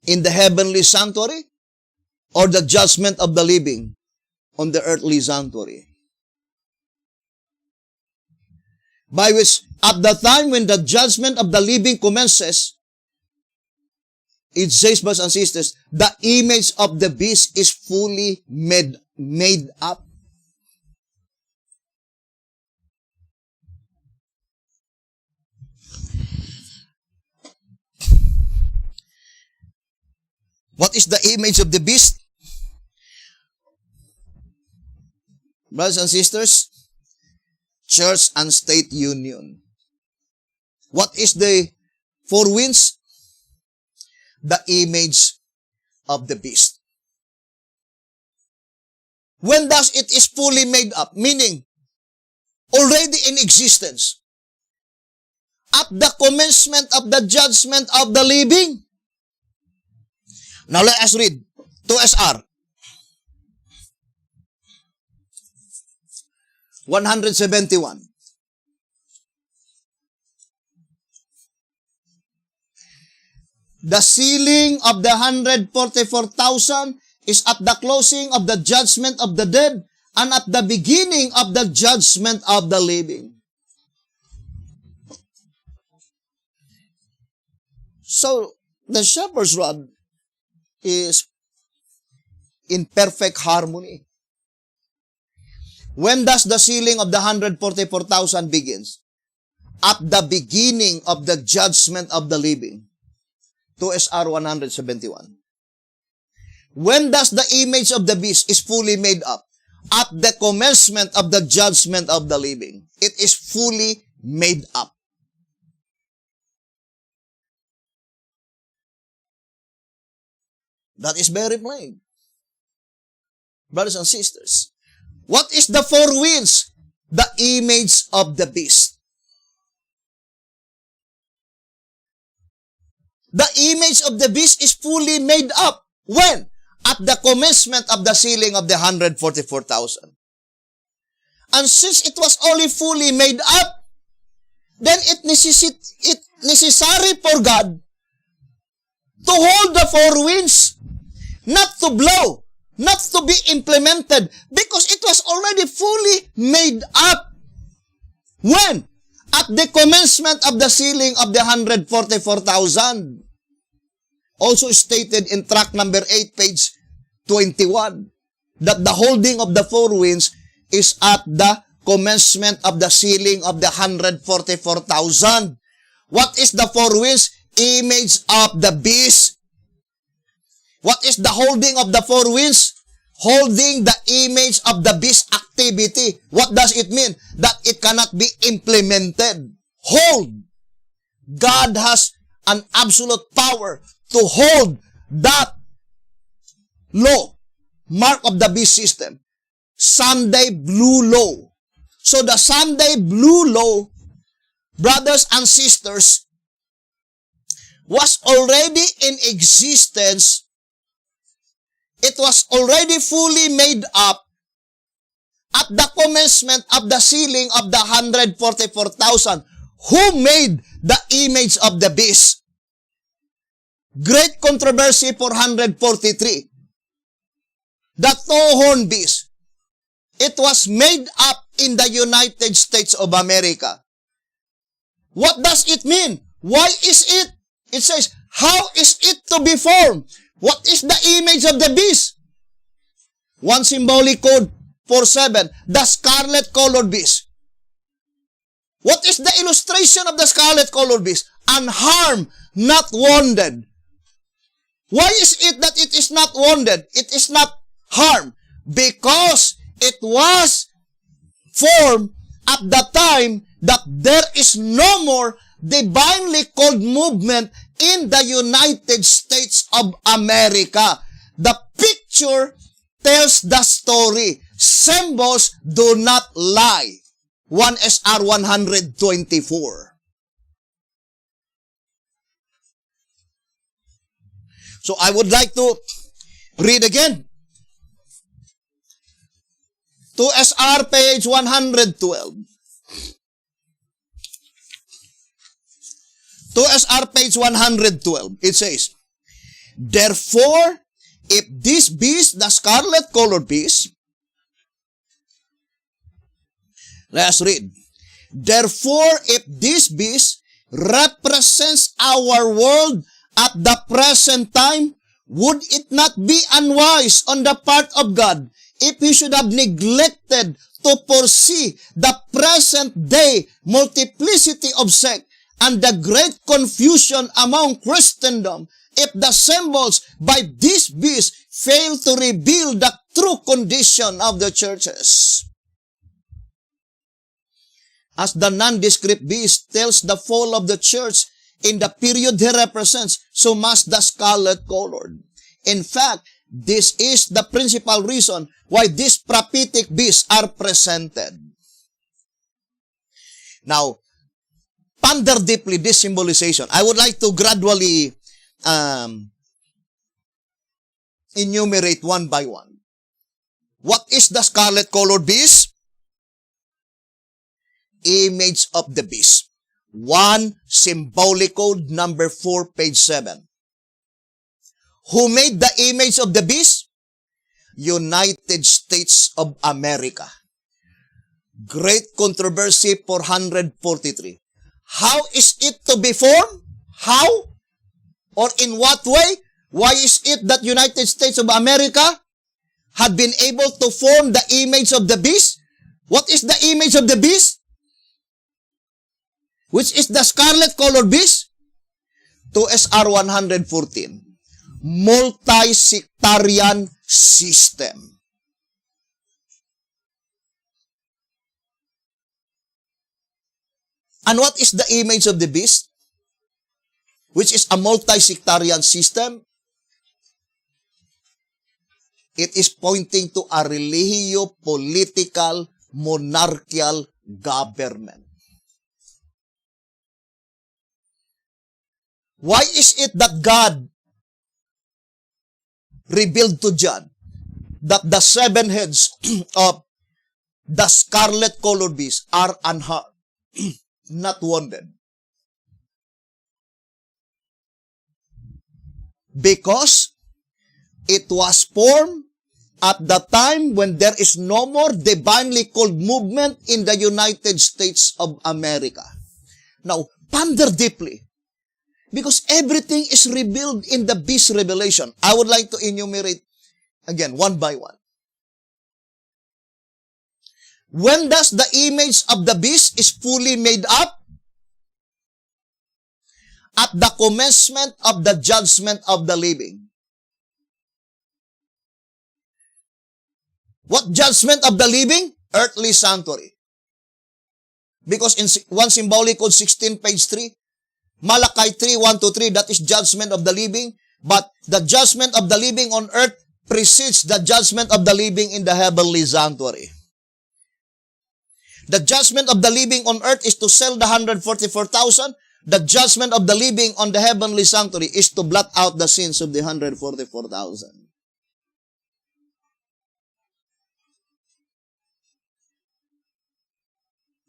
in the heavenly sanctuary, or the judgment of the living on the earthly sanctuary? By which, at the time when the judgment of the living commences, it says, brothers and sisters, the image of the beast is fully made up. What is the image of the beast? Brothers and sisters, church and state union. What is the four winds? The image of the beast. When does it is fully made up? Meaning, already in existence. At the commencement of the judgment of the living. Now let us read 2SR 171. The sealing of the 144,000 is at the closing of the judgment of the dead and at the beginning of the judgment of the living. So, the shepherd's rod is in perfect harmony. When does the sealing of the 144,000 begins? At the beginning of the judgment of the living. 2SR 171. When does the image of the beast is fully made up? At the commencement of the judgment of the living. It is fully made up. That is very plain. Brothers and sisters, what is the four winds? The image of the beast. The image of the beast is fully made up. When? At the commencement of the sealing of the 144,000. And since it was only fully made up, then it necessary for God to hold the four winds, not to blow, not to be implemented, because it was already fully made up. When? At the commencement of the sealing of the 144,000. Also stated in tract number 8, page 21, that the holding of the four winds is at the commencement of the sealing of the 144,000. What is the four winds? Image of the beast. What is the holding of the four winds? Holding the image of the beast activity. What does it mean? That it cannot be implemented. Hold. God has an absolute power to hold that law, mark of the beast system. Sunday blue law. So the Sunday blue law, brothers and sisters, was already in existence. It was already fully made up at the commencement of the sealing of the 144,000. Who made the image of the beast? Great controversy 443. The two-horned beast. It was made up in the United States of America. What does it mean? Why is it? It says, how is it to be formed? What is the image of the beast? One symbolic code, 47, the scarlet colored beast. What is the illustration of the scarlet colored beast? Unharmed, not wounded. Why is it that it is not wounded? It is not harmed? Because it was formed at the time that there is no more divinely called movement in the United States of America. The picture tells the story. Symbols do not lie. 1 SR 124. So I would like to read again. 2 SR page 112. 2 SR page 112. It says, therefore, if this beast, the scarlet colored beast, let us read. Therefore, if this beast represents our world at the present time, would it not be unwise on the part of God if He should have neglected to foresee the present day multiplicity of sect and the great confusion among Christendom, if the symbols by this beast fail to reveal the true condition of the churches? As the nondescript beast tells the fall of the church in the period he represents, so must the scarlet colored. In fact, this is the principal reason why these prophetic beasts are presented. Now, ponder deeply this symbolization. I would like to gradually enumerate one by one. What is the scarlet colored beast? Image of the beast. 1 symbolic code number 4, page 7. Who made the image of the beast? United States of America. Great controversy 443. How is it to be formed? How? Or in what way? Why is it that United States of America had been able to form the image of the beast? What is the image of the beast? Which is the scarlet colored beast? 2 SR 114. Multi-sectarian system. And what is the image of the beast? Which is a multi-sectarian system? It is pointing to a religio-political, monarchical government. Why is it that God revealed to John that the 7 heads of the scarlet colored beast are unharmed, not wounded? Because it was formed at the time when there is no more divinely called movement in the United States of America. Now, ponder deeply. Because everything is revealed in the beast revelation. I would like to enumerate again, one by one. When does the image of the beast is fully made up? At the commencement of the judgment of the living. What judgment of the living? Earthly sanctuary. Because in 1 Symbolic Code 16, page 3, Malachi 3, 1-3, that is judgment of the living. But the judgment of the living on earth precedes the judgment of the living in the heavenly sanctuary. The judgment of the living on earth is to sell the 144,000. The judgment of the living on the heavenly sanctuary is to blot out the sins of the 144,000.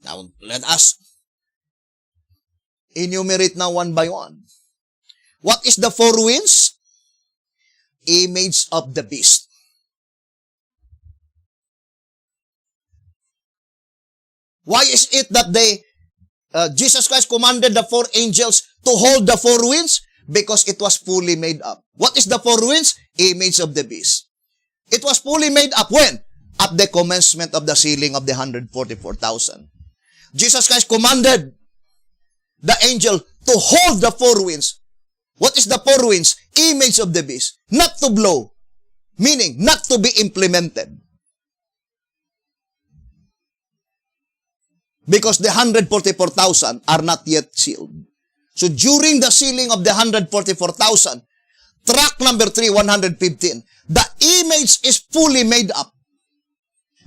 Now, let us enumerate now one by one. What is the four winds? Image of the beast. Why is it that Jesus Christ commanded the four angels to hold the four winds? Because it was fully made up. What is the four winds? Image of the beast. It was fully made up when? At the commencement of the sealing of the 144,000. Jesus Christ commanded the angel to hold the four winds. What is the four winds? Image of the beast. Not to blow. Meaning, not to be implemented. Because the 144,000 are not yet sealed. So during the sealing of the 144,000, track number 3, 115, the image is fully made up.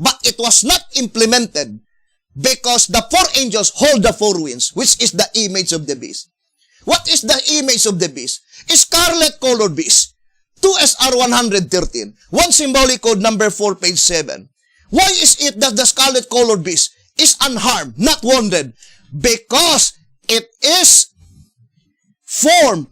But it was not implemented because the four angels hold the four winds, which is the image of the beast. What is the image of the beast? Scarlet colored beast. 2SR 113. 1 Symbolic Code number 4, page 7. Why is it that the scarlet colored beast is unharmed, not wounded? Because it is formed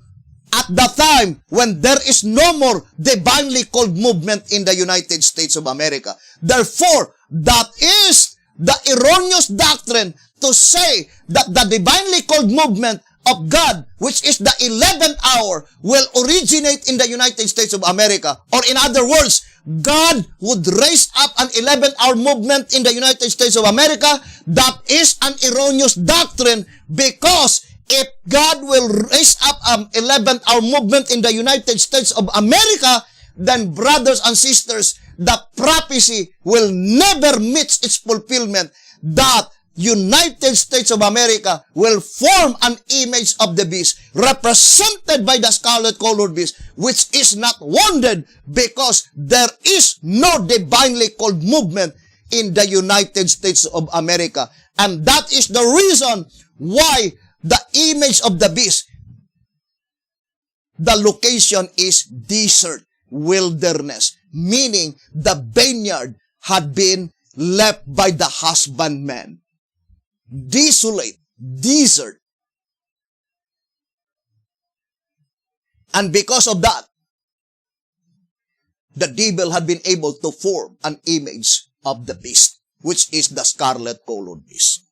at the time when there is no more divinely called movement in the United States of America. Therefore, that is the erroneous doctrine to say that the divinely called movement of God, which is the 11th hour, will originate in the United States of America. Or in other words, God would raise up an 11th hour movement in the United States of America. That is an erroneous doctrine, because if God will raise up an 11th hour movement in the United States of America, then brothers and sisters, the prophecy will never meet its fulfillment that United States of America will form an image of the beast represented by the scarlet colored beast, which is not wounded because there is no divinely called movement in the United States of America. And that is the reason why the image of the beast, the location is desert, wilderness, meaning the vineyard had been left by the husbandman. Desolate, desert. And because of that, the devil had been able to form an image of the beast, which is the scarlet colored beast.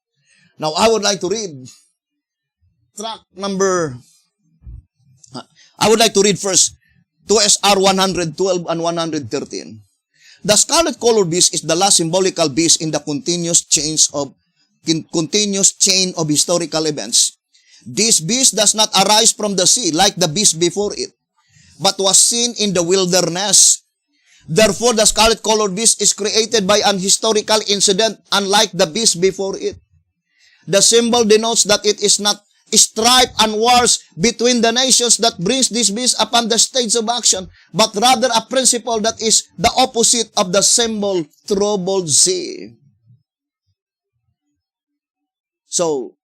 Now, I would like to read first 2SR 112 and 113. The scarlet colored beast is the last symbolical beast in the continuous chain of historical events. This beast does not arise from the sea like the beast before it, but was seen in the wilderness. Therefore, the scarlet colored beast is created by an historical incident, unlike the beast before it. The symbol denotes that it is not strife and wars between the nations that brings this beast upon the stage of action, but rather a principle that is the opposite of the symbol troubled sea. So,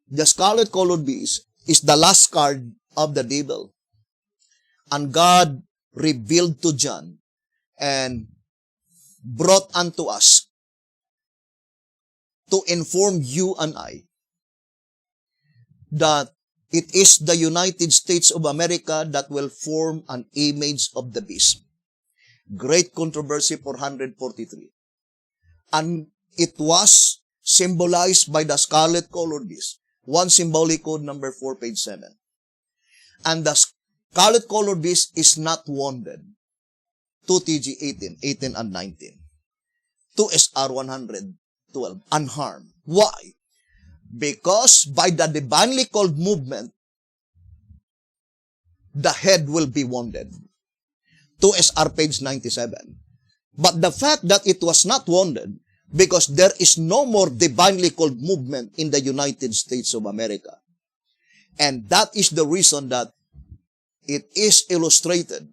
the scarlet colored beast is the last card of the devil. And God revealed to John and brought unto us to inform you and I that it is the United States of America that will form an image of the beast. Great controversy 443. And it was symbolized by the scarlet colored beast. 1 Symbolic Code number 4, page 7. And the scarlet colored beast is not wounded. 2 TG 18 and 19. 2 SR 112 12, unharmed. Why? Because by the divinely called movement, the head will be wounded. 2SR page 97. But the fact that it was not wounded, because there is no more divinely called movement in the United States of America. And that is the reason that it is illustrated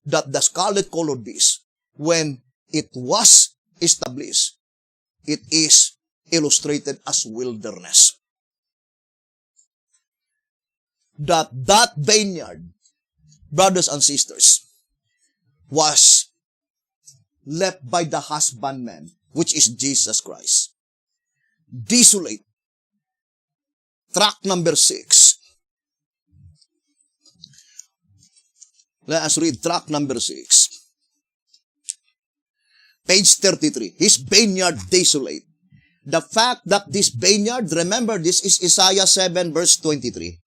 that the scarlet colored beast, when it was established, it is illustrated as wilderness. That vineyard, brothers and sisters, was left by the husbandman, which is Jesus Christ. Desolate. Tract number 6. Let us read tract number 6. Page 33. His vineyard desolate. The fact that this vineyard, remember this is Isaiah 7 verse 23.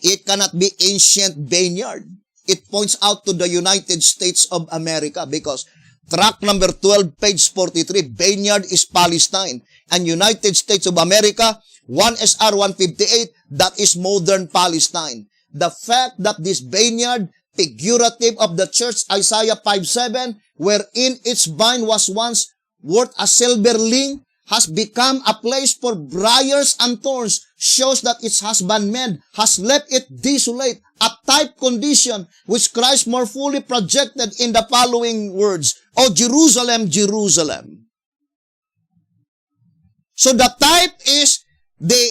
It cannot be ancient vineyard. It points out to the United States of America because tract number 12, page 43, vineyard is Palestine. And United States of America, 1SR 158, that is modern Palestine. The fact that this vineyard, figurative of the church, Isaiah 5:7, wherein its vine was once worth a silver ling, has become a place for briars and thorns, shows that its husbandman has left it desolate, a type condition which Christ more fully projected in the following words, O Jerusalem, Jerusalem. So the type is the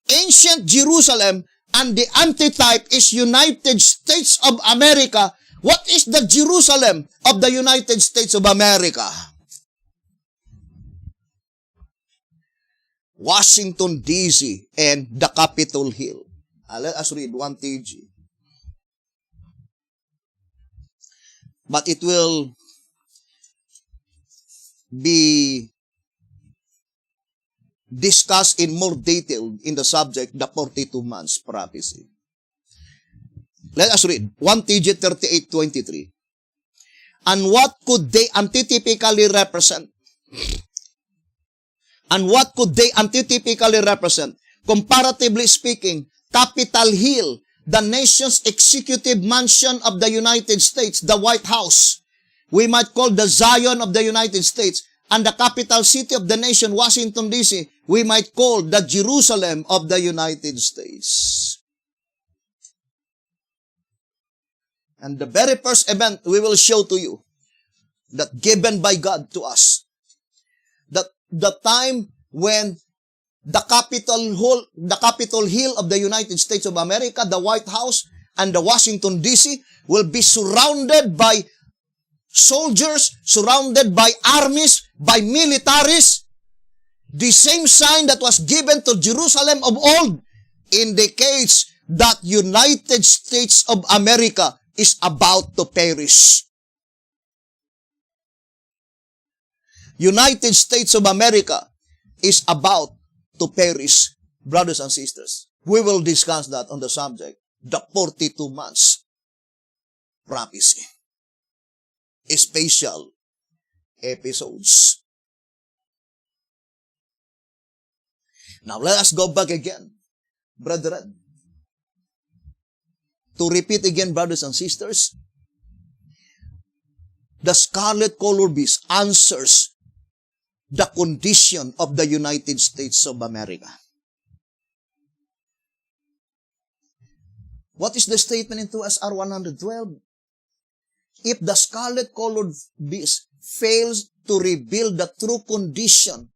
ancient Jerusalem, and the antitype is United States of America. What is the Jerusalem of the United States of America? Washington, D.C. and the Capitol Hill. Let us read 1 TG. But it will be discussed in more detail in the subject, the 42 months prophecy. Let us read 1 TG 38:23. And what could they antitypically represent? And what could they antitypically represent? Comparatively speaking, Capitol Hill, the nation's executive mansion of the United States, the White House, we might call the Zion of the United States, and the capital city of the nation, Washington, D.C., we might call the Jerusalem of the United States. And the very first event we will show to you, that given by God to us, that the time when the Capitol Hill of the United States of America, the White House, and the Washington, D.C. will be surrounded by soldiers, surrounded by armies, by militaries. The same sign that was given to Jerusalem of old indicates that United States of America is about to perish. United States of America is about to perish, brothers and sisters. We will discuss that on the subject, the 42 months prophecy. Special episodes. Now let us go back again, brethren. To repeat again, brothers and sisters, the scarlet color beast answers the condition of the United States of America. What is the statement in 2SR 112? If the scarlet colored beast fails to reveal the true condition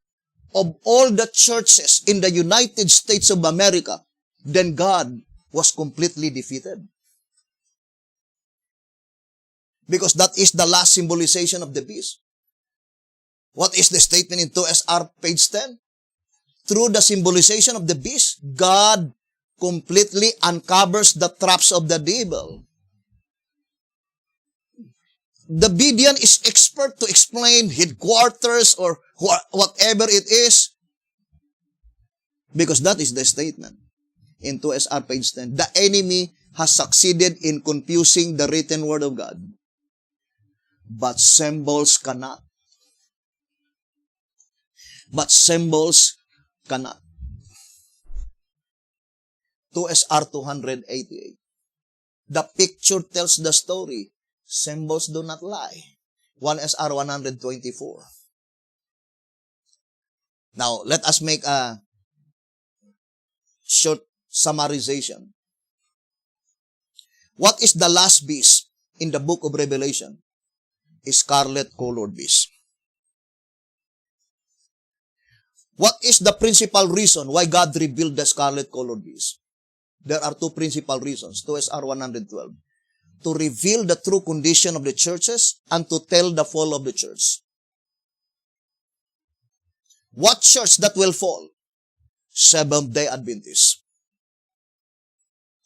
of all the churches in the United States of America, then God was completely defeated. Because that is the last symbolization of the beast. What is the statement in 2SR page 10? Through the symbolization of the beast, God completely uncovers the traps of the devil. The Biblian is expert to explain headquarters or whatever it is. Because that is the statement in 2SR page 10. The enemy has succeeded in confusing the written word of God. But symbols cannot. But symbols cannot. 2SR 288. The picture tells the story. Symbols do not lie. 1SR 124. Now, let us make a short summarization. What is the last beast in the book of Revelation? A scarlet-colored beast. What is the principal reason why God revealed the scarlet-colored beast? There are two principal reasons. 2SR 112. To reveal the true condition of the churches and to tell the fall of the church. What church that will fall? Seventh-day Adventists.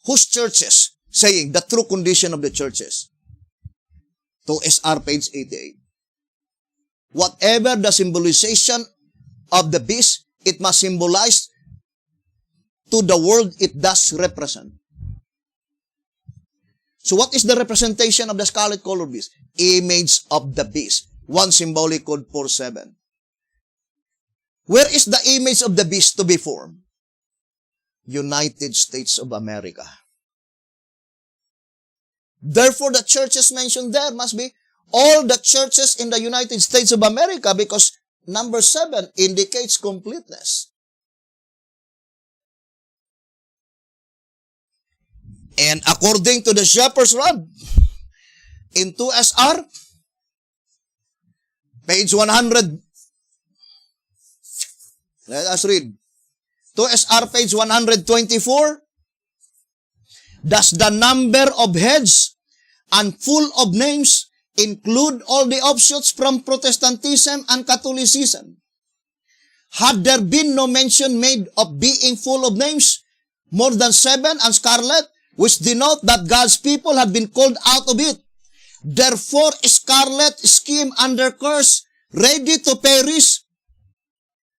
Whose churches? Saying the true condition of the churches. 2SR page 88. Whatever the symbolization of the beast, it must symbolize to the world it does represent. So what is the representation of the scarlet-colored beast? Image of the beast. 1 symbolic code 47. Where is the image of the beast to be formed? United States of America. Therefore, the churches mentioned there must be all the churches in the United States of America because number 7 indicates completeness. And according to the shepherd's rod, in 2SR, page 100, let us read. 2SR page 124, does the number of heads and full of names include all the offshoots from Protestantism and Catholicism? Had there been no mention made of being full of names, more than 7 and scarlet, which denote that God's people had been called out of it? Therefore, scarlet scheme under curse, ready to perish.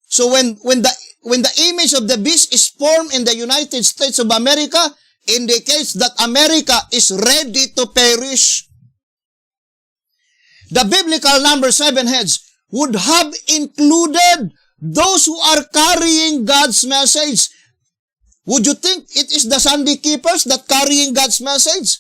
So when the image of the beast is formed in the United States of America, indicates that America is ready to perish. The biblical number 7 heads would have included those who are carrying God's message. Would you think it is the Sunday keepers that carrying God's message?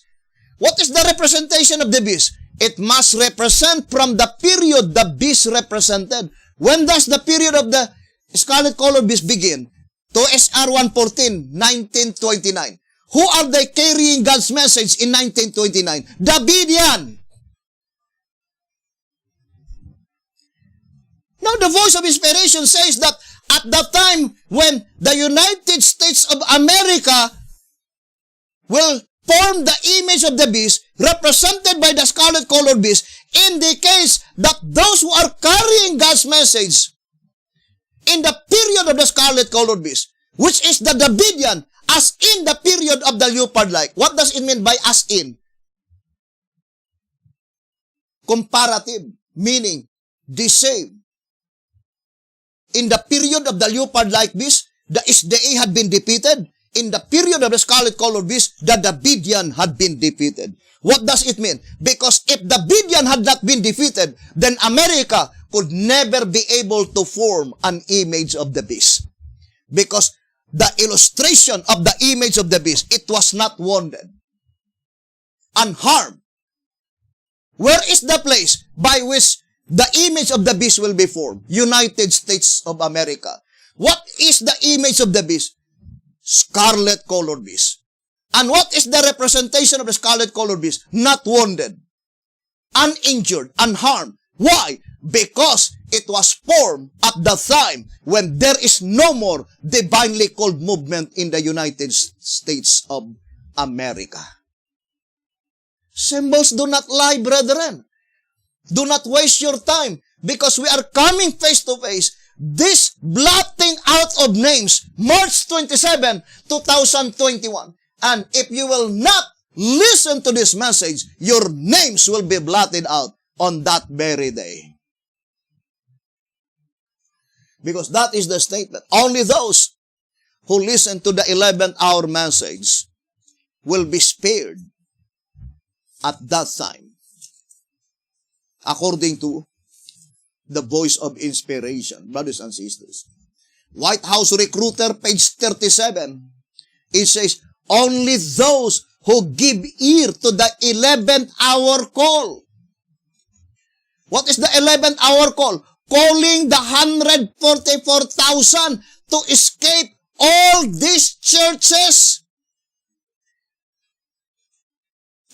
What is the representation of the beast? It must represent from the period the beast represented. When does the period of the scarlet-colored beast begin? 2SR 114, 1929. Who are they carrying God's message in 1929? Davidian. Now the voice of inspiration says that at the time when the United States of America will form the image of the beast, represented by the scarlet-colored beast, indicates that those who are carrying God's message in the period of the scarlet-colored beast, which is the Davidian, as in the period of the leopard-like. What does it mean by as in? Comparative, meaning the same. In the period of the leopard-like beast, the SDA had been defeated. In the period of the scarlet-colored beast, the Davidian had been defeated. What does it mean? Because if the Davidian had not been defeated, then America could never be able to form an image of the beast. Because the illustration of the image of the beast, it was not wounded, unharmed. Where is the place by which the image of the beast will be formed? United States of America. What is the image of the beast? Scarlet-colored beast. And what is the representation of the scarlet-colored beast? Not wounded, uninjured, unharmed. Why? Because it was formed at the time when there is no more divinely called movement in the United States of America. Symbols do not lie, brethren. Do not waste your time because we are coming face to face. This blotting out of names, March 27, 2021. And if you will not listen to this message, your names will be blotted out on that very day. Because that is the statement. Only those who listen to the 11th hour message will be spared at that time. According to the voice of inspiration, brothers and sisters. White House Recruiter, page 37, it says, only those who give ear to the 11th hour call. What is the 11th hour call? Calling the 144,000 to escape all these churches.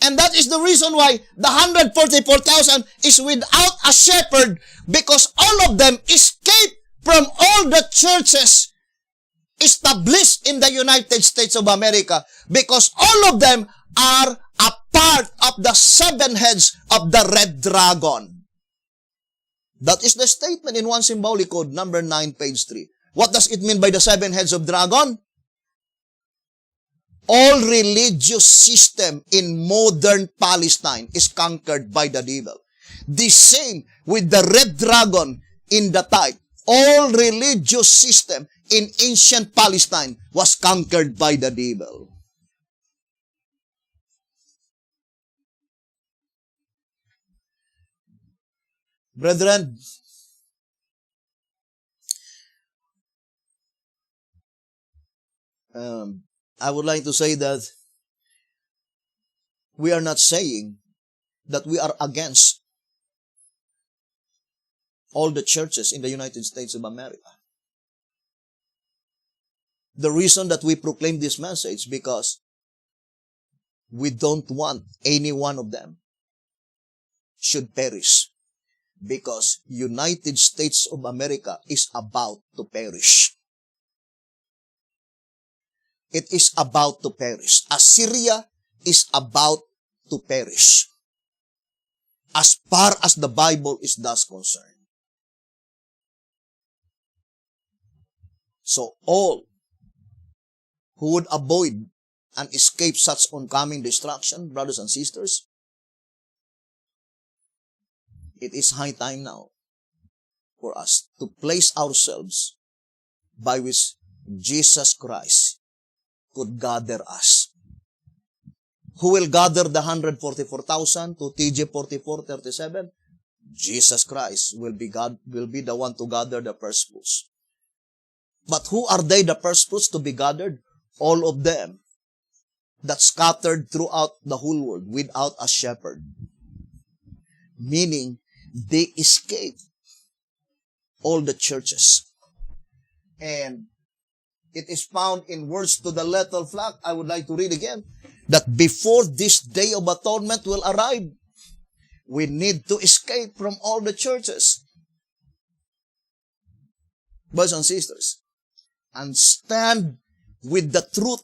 And that is the reason why the 144,000 is without a shepherd, because all of them escaped from all the churches established in the United States of America, because all of them are a part of the 7 heads of the red dragon. That is the statement in 1 Symbolic Code, number 9, page 3. What does it mean by the 7 heads of dragon? All religious system in modern Palestine is conquered by the devil. The same with the red dragon in the type. All religious system in ancient Palestine was conquered by the devil. Brethren, I would like to say that we are not saying that we are against all the churches in the United States of America. The reason that we proclaim this message because we don't want any one of them should perish, because United States of America is about to perish. It is about to perish. Assyria is about to perish, as far as the Bible is thus concerned. So all who would avoid and escape such oncoming destruction, brothers and sisters, it is high time now for us to place ourselves by which Jesus Christ could gather us. Who will gather the 144,000 to TJ 44:37? Jesus Christ will be the one to gather the first fruits. But who are they, the first fruits to be gathered? All of them that scattered throughout the whole world without a shepherd. Meaning, they escaped all the churches. And it is found in words to the little flock. I would like to read again. That before this day of atonement will arrive, we need to escape from all the churches. Brothers and sisters, and stand with the truth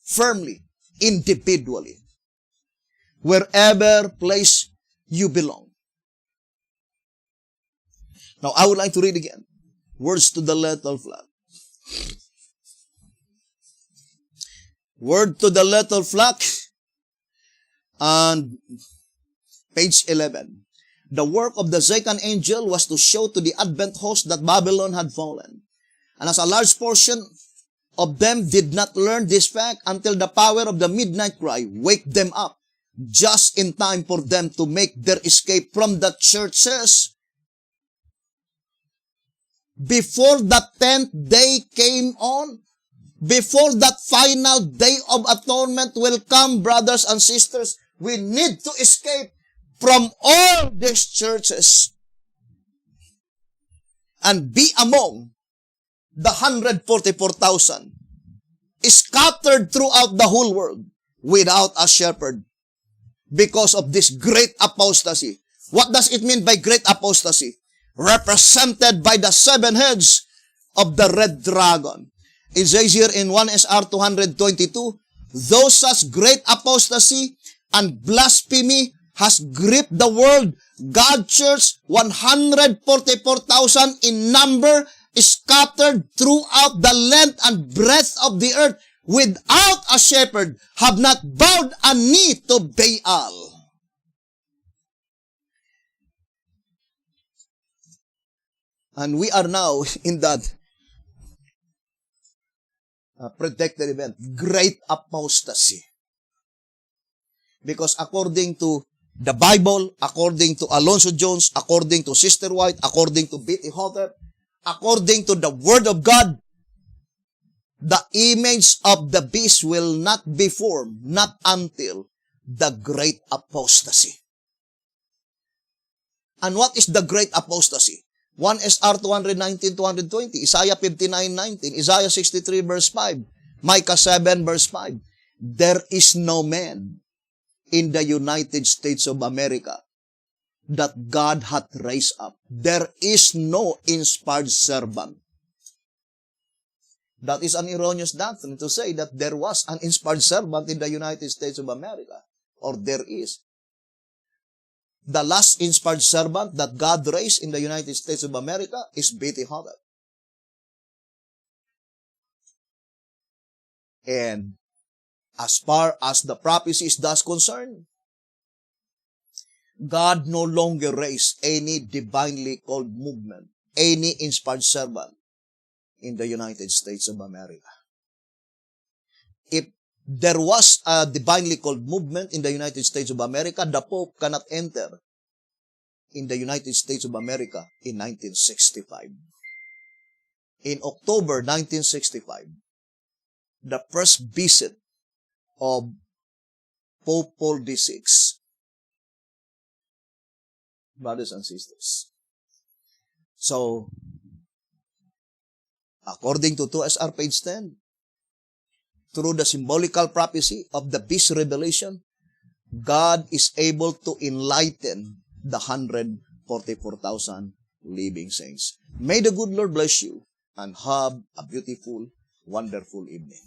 firmly, individually, wherever place you belong. Now, I would like to read again. Words to the little flock. Word to the little flock, and page 11. The work of the second angel was to show to the Advent host that Babylon had fallen. And as a large portion of them did not learn this fact until the power of the midnight cry wake them up, just in time for them to make their escape from the churches. Before the 10th day came on, before that final day of atonement will come, brothers and sisters, we need to escape from all these churches and be among the 144,000 scattered throughout the whole world without a shepherd because of this great apostasy. What does it mean by great apostasy? Represented by the 7 heads of the red dragon. It says here in 1 SR 222, though such great apostasy and blasphemy has gripped the world, God's church, 144,000 in number, scattered throughout the length and breadth of the earth without a shepherd, have not bowed a knee to Baal. And we are now in that predicted event, great apostasy. Because according to the Bible, according to Alonzo Jones, according to Sister White, according to Betty Hotep, according to the Word of God, the image of the beast will not be formed, not until the great apostasy. And what is the great apostasy? 1 SR 219, 220, Isaiah 59:19, Isaiah 63 verse 5, Micah 7 verse 5. There is no man in the United States of America that God hath raised up. There is no inspired servant. That is an erroneous doctrine to say that there was an inspired servant in the United States of America, or there is. The last inspired servant that God raised in the United States of America is Betty Hotep. And as far as the prophecy is thus concerned, God no longer raised any divinely called movement, any inspired servant in the United States of America. If there was a divinely called movement in the United States of America, the Pope cannot enter in the United States of America in 1965. In October 1965, the first visit of Pope Paul VI, brothers and sisters. So, according to 2SR page 10, through the symbolical prophecy of the beast revelation, God is able to enlighten the 144,000 living saints. May the good Lord bless you and have a beautiful, wonderful evening.